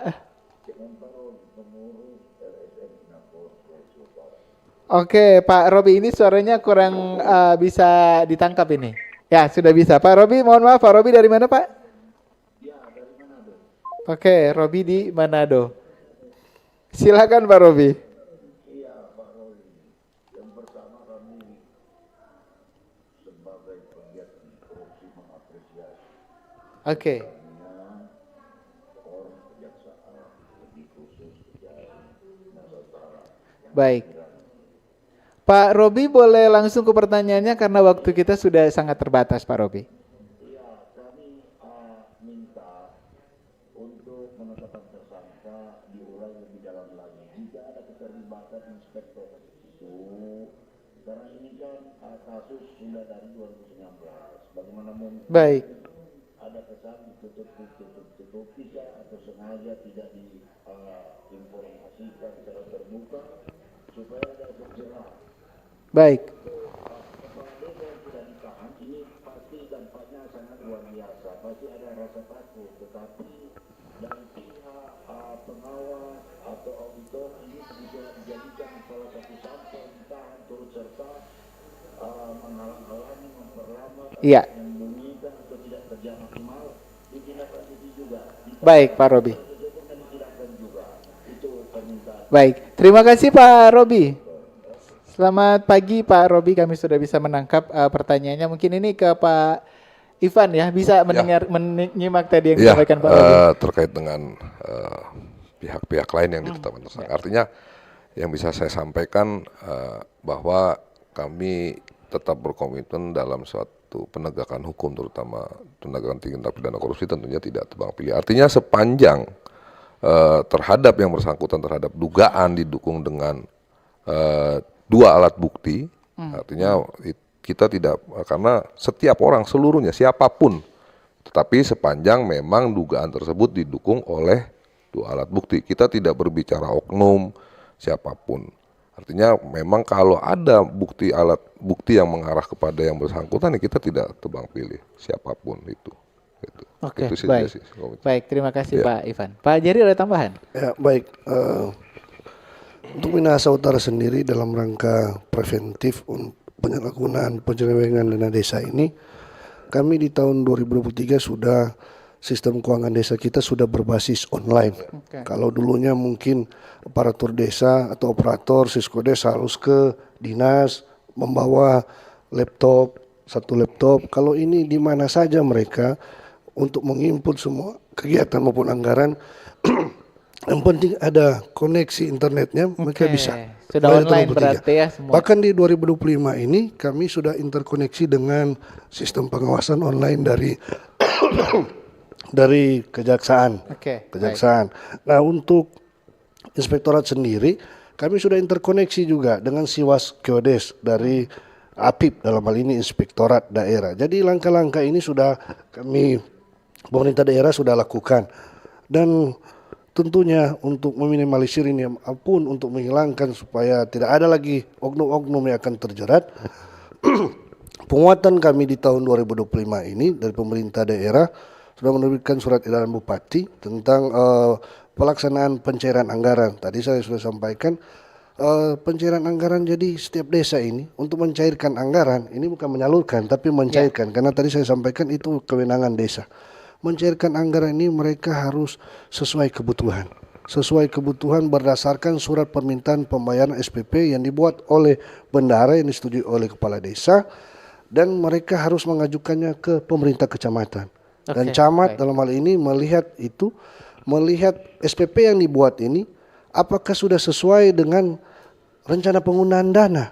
Oke, Pak Robi, ini suaranya kurang bisa ditangkap ini. Ya, sudah bisa. Pak Robi, mohon maaf, Pak Robi dari mana, Pak? Oke, Robi di Manado. Silakan Pak Robi. Iya, Pak Robi. Yang pertama kami sebagai pegiat korupsi mengapresiasi. Oke. Baik. Pak Robi boleh langsung ke pertanyaannya karena waktu kita sudah sangat terbatas, Pak Robi. Baik. Ada kesan ditutup-tutupi atau sengaja tidak diinformasikan secara terbuka supaya ada efek jerah. Baik. Kepala desa yang tidak ditahan ini pasti dampaknya sangat luar biasa. Pasti ada rasa takut, tetapi dari pihak pengawas atau auditor ini bisa dijadikan salah satu sampel ditahan turut serta menghalang-halangi, memperlambat, menyembunyikan atau tidak kerja maksimal, ditindaklanjuti juga. Baik, Pak Robi. Baik, terima kasih Pak Robi. Selamat pagi Pak Robi, kami sudah bisa menangkap pertanyaannya. Mungkin ini ke Pak Ivan ya, bisa mendengar menyimak tadi yang disampaikan Pak Robi. Terkait dengan pihak-pihak lain yang ditetapkan tersangka. Artinya yang bisa saya sampaikan bahwa kami tetap berkomitmen dalam suatu penegakan hukum, terutama penegakan tindak pidana korupsi tentunya tidak tebang pilih. Artinya sepanjang terhadap yang bersangkutan terhadap dugaan didukung dengan 2 alat bukti, artinya kita tidak, karena setiap orang seluruhnya siapapun, tetapi sepanjang memang dugaan tersebut didukung oleh 2 alat bukti, kita tidak berbicara oknum siapapun. Artinya memang kalau ada alat bukti yang mengarah kepada yang bersangkutan, ya kita tidak tebang pilih siapapun itu. Oke, baik. Baik, terima kasih Pak Ivan. Pak Jerry ada tambahan? Ya, baik. Untuk Minahasa Utara sendiri dalam rangka preventif penyalahgunaan penyelewengan dana desa ini, kami di tahun 2023 sudah sistem keuangan desa kita sudah berbasis online. Kalau dulunya mungkin aparatur desa atau operator Siskodes harus ke dinas membawa laptop satu laptop. Kalau ini di mana saja mereka untuk menginput semua kegiatan maupun anggaran. Yang penting ada koneksi internetnya, mereka bisa. Sudah online berarti ya semua. Bahkan di 2025 ini kami sudah interkoneksi dengan sistem pengawasan online dari kejaksaan. Kejaksaan. Nah, untuk inspektorat sendiri kami sudah interkoneksi juga dengan Siwas Geodes dari APIP, dalam hal ini Inspektorat Daerah. Jadi langkah-langkah ini sudah kami, pemerintah daerah sudah lakukan. Dan tentunya untuk meminimalisir ini pun untuk menghilangkan supaya tidak ada lagi oknum-oknum yang akan terjerat. Penguatan kami di tahun 2025 ini dari pemerintah daerah sudah menerbitkan surat edaran bupati tentang pelaksanaan pencairan anggaran. Tadi saya sudah sampaikan pencairan anggaran, jadi setiap desa ini untuk mencairkan anggaran ini bukan menyalurkan tapi mencairkan, karena tadi saya sampaikan itu kewenangan desa. Mencairkan anggaran ini mereka harus sesuai kebutuhan. Sesuai kebutuhan berdasarkan surat permintaan pembayaran SPP yang dibuat oleh bendahara yang disetujui oleh kepala desa, dan mereka harus mengajukannya ke pemerintah kecamatan. Dan camat dalam hal ini melihat SPP yang dibuat ini apakah sudah sesuai dengan rencana penggunaan dana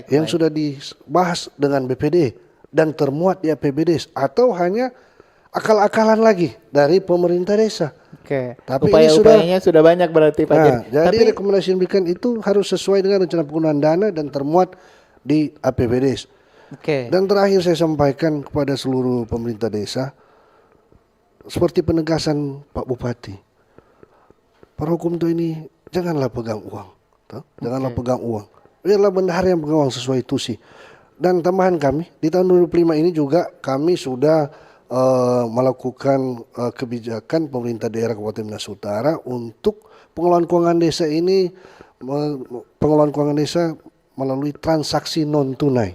yang sudah dibahas dengan BPD dan termuat di APBD, atau hanya akal-akalan lagi dari pemerintah desa. Tapi upaya-upayanya sudah banyak berarti Pak Jen. Jadi rekomendasi yang diberikan itu harus sesuai dengan rencana penggunaan dana dan termuat di APBD. Dan terakhir saya sampaikan kepada seluruh pemerintah desa, seperti penegasan Pak Bupati, para hukum itu ini janganlah pegang uang, janganlah pegang uang. Biarlah bendahara yang pegang uang sesuai tusi. Dan tambahan kami di tahun 2005 ini juga kami sudah melakukan kebijakan pemerintah daerah Kabupaten Minas Utara untuk pengelolaan keuangan desa ini, pengelolaan keuangan desa melalui transaksi non tunai,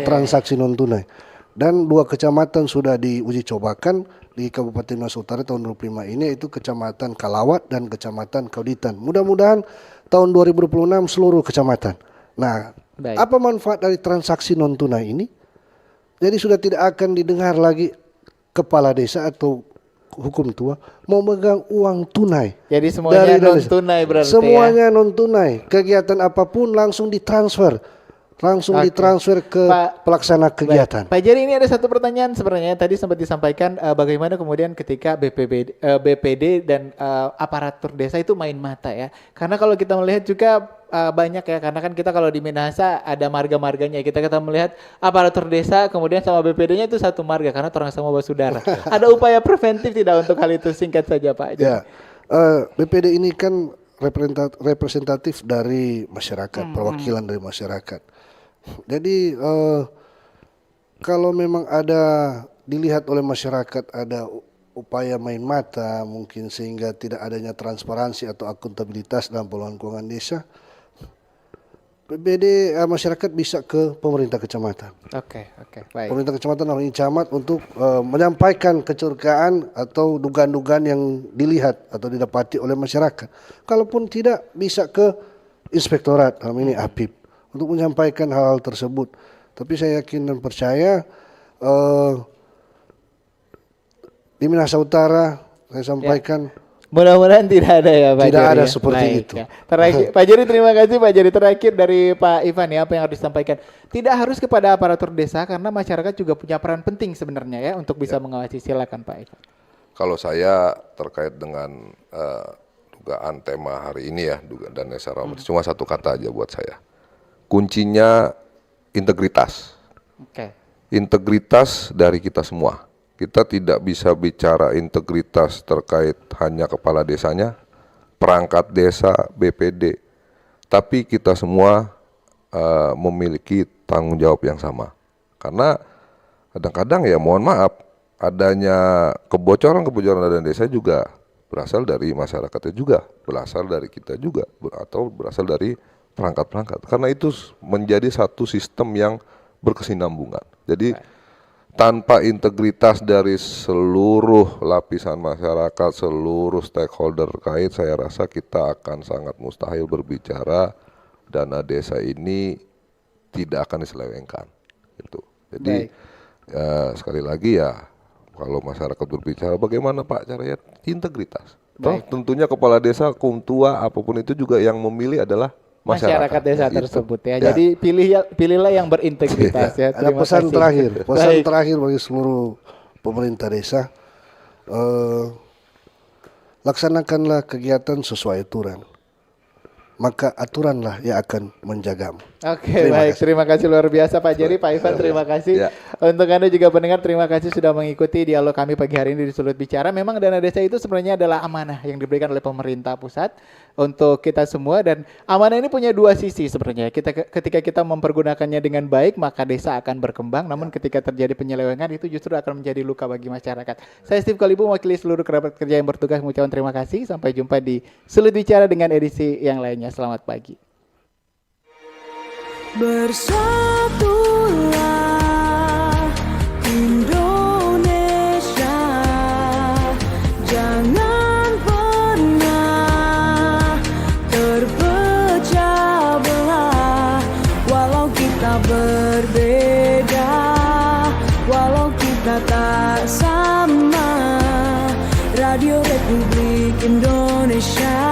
transaksi non tunai. Dan 2 kecamatan sudah diuji cobakan di Kabupaten Minas Utara tahun 2025 ini, yaitu Kecamatan Kalawat dan Kecamatan Kauditan. Mudah-mudahan tahun 2026 seluruh kecamatan. Nah, apa manfaat dari transaksi non tunai ini? Jadi sudah tidak akan didengar lagi kepala desa atau hukum tua mau megang uang tunai. Jadi semuanya non tunai berarti. Semuanya non tunai. Kegiatan apapun langsung ditransfer. Langsung ditransfer ke pelaksana kegiatan. Pak Jerry, ini ada satu pertanyaan sebenarnya tadi sempat disampaikan, bagaimana kemudian ketika BPD dan aparatur desa itu main mata ya. Karena kalau kita melihat juga banyak ya, karena kan kita kalau di Minahasa ada marga-marganya, kita melihat aparatur desa kemudian sama BPD-nya itu satu marga karena orang sama bersaudara. Ada upaya preventif tidak untuk hal itu? Singkat saja Pak. Ya, BPD ini kan representatif dari masyarakat, perwakilan dari masyarakat. Jadi kalau memang ada dilihat oleh masyarakat ada upaya main mata mungkin sehingga tidak adanya transparansi atau akuntabilitas dalam pengelolaan keuangan desa, BPD masyarakat bisa ke pemerintah kecamatan. Baik. Pemerintah kecamatan atau camat untuk menyampaikan kecurigaan atau dugaan-dugaan yang dilihat atau didapati oleh masyarakat. Kalaupun tidak, bisa ke inspektorat, dalam ini APIP, untuk menyampaikan hal-hal tersebut. Tapi saya yakin dan percaya di Minahasa Utara, saya sampaikan mudah-mudahan tidak ada ya Pak Jerry. Tidak ada seperti itu. Ya. Terakhir, Pak Jerry, terima kasih Pak Jerry. Terakhir dari Pak Ivan ya, apa yang harus disampaikan? Tidak harus kepada aparatur desa karena masyarakat juga punya peran penting sebenarnya ya untuk bisa mengawasi. Silakan Pak Ivan. Kalau saya terkait dengan dugaan tema hari ini ya, dugaan dan desa Rahmat, cuma satu kata aja buat saya. Kuncinya integritas. Integritas dari kita semua. Kita tidak bisa bicara integritas terkait hanya kepala desanya, perangkat desa, BPD. Tapi kita semua memiliki tanggung jawab yang sama. Karena kadang-kadang ya mohon maaf, adanya kebocoran-kebocoran dana desa juga berasal dari masyarakatnya juga, berasal dari kita juga, atau berasal dari perangkat-perangkat. Karena itu menjadi satu sistem yang berkesinambungan. Jadi tanpa integritas dari seluruh lapisan masyarakat, seluruh stakeholder terkait, saya rasa kita akan sangat mustahil berbicara dana desa ini tidak akan diselewengkan. Gitu. Jadi Jadi sekali lagi ya, kalau masyarakat berbicara bagaimana Pak caranya, integritas. Toh tentunya kepala desa, kaum tua, apapun itu juga yang memilih adalah masyarakat desa tersebut ya. Jadi pilihlah yang berintegritas ya. Ada pesan terakhir bagi seluruh pemerintah desa, laksanakanlah kegiatan sesuai aturan, maka aturanlah yang akan menjagamu. Oke, baik. Terima kasih luar biasa Pak Jerry, Pak Ivan, terima kasih. Untuk Anda juga pendengar, terima kasih sudah mengikuti dialog kami pagi hari ini di Sulut Bicara. Memang dana desa itu sebenarnya adalah amanah yang diberikan oleh pemerintah pusat untuk kita semua, dan amanah ini punya dua sisi sebenarnya. Ketika kita mempergunakannya dengan baik, maka desa akan berkembang. Namun ketika terjadi penyelewengan, itu justru akan menjadi luka bagi masyarakat. Saya Steve Kalibu, mewakili seluruh kerabat kerja yang bertugas, mengucapkan terima kasih. Sampai jumpa di Sulut Bicara dengan edisi yang lainnya. Selamat pagi. Bersatulah Indonesia, jangan pernah terpecah belah. Walau kita berbeda, walau kita tak sama, Radio Republik Indonesia,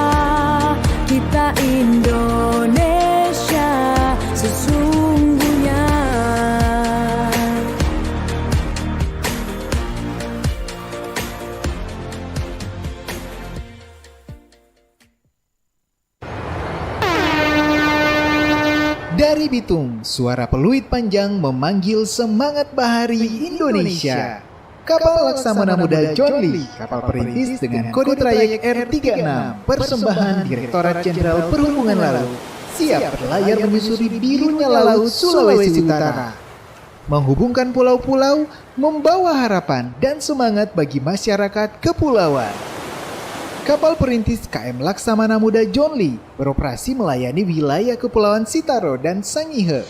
kita Indonesia sesungguhnya. Dari Bitung, suara peluit panjang memanggil semangat bahari Indonesia. Kapal Laksamana Muda John Lee, kapal perintis dengan kode trayek R36, persembahan Direktorat Jenderal Perhubungan Laut, siap berlayar menyusuri birunya laut Sulawesi Utara. Menghubungkan pulau-pulau, membawa harapan dan semangat bagi masyarakat kepulauan. Kapal perintis KM Laksamana Muda John Lee beroperasi melayani wilayah Kepulauan Sitaro dan Sangihe.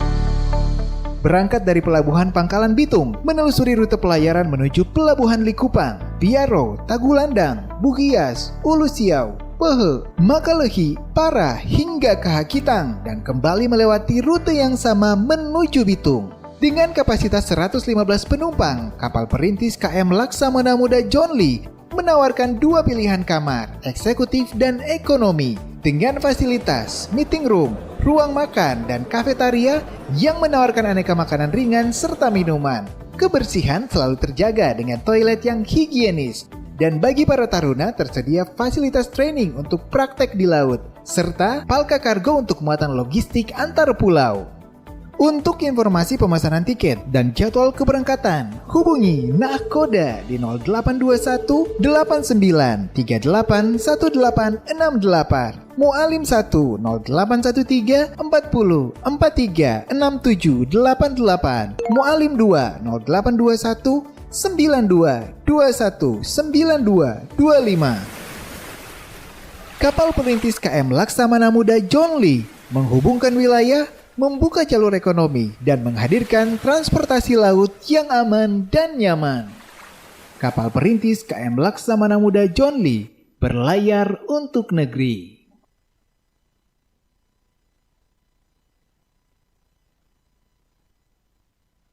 Berangkat dari Pelabuhan Pangkalan Bitung, menelusuri rute pelayaran menuju Pelabuhan Likupang, Biaro, Tagulandang, Bugias, Ulu Siau, Pehe, Makalehi, Para, hingga Kahakitang, dan kembali melewati rute yang sama menuju Bitung. Dengan kapasitas 115 penumpang, kapal perintis KM Laksamana Muda John Lee menawarkan dua pilihan kamar, eksekutif dan ekonomi, dengan fasilitas meeting room, ruang makan, dan kafetaria yang menawarkan aneka makanan ringan serta minuman. Kebersihan selalu terjaga dengan toilet yang higienis. Dan bagi para taruna tersedia fasilitas training untuk praktek di laut, serta palka kargo untuk muatan logistik antar pulau. Untuk informasi pemesanan tiket dan jadwal keberangkatan, hubungi Nahkoda di 0821 89 38 1868, Mualim 1 0813 40 43 67 88, Mualim 2 0821 92 21 92 25. Kapal perintis KM Laksamana Muda John Lee menghubungkan wilayah, membuka jalur ekonomi, dan menghadirkan transportasi laut yang aman dan nyaman. Kapal perintis KM Laksamana Muda John Lee berlayar untuk negeri.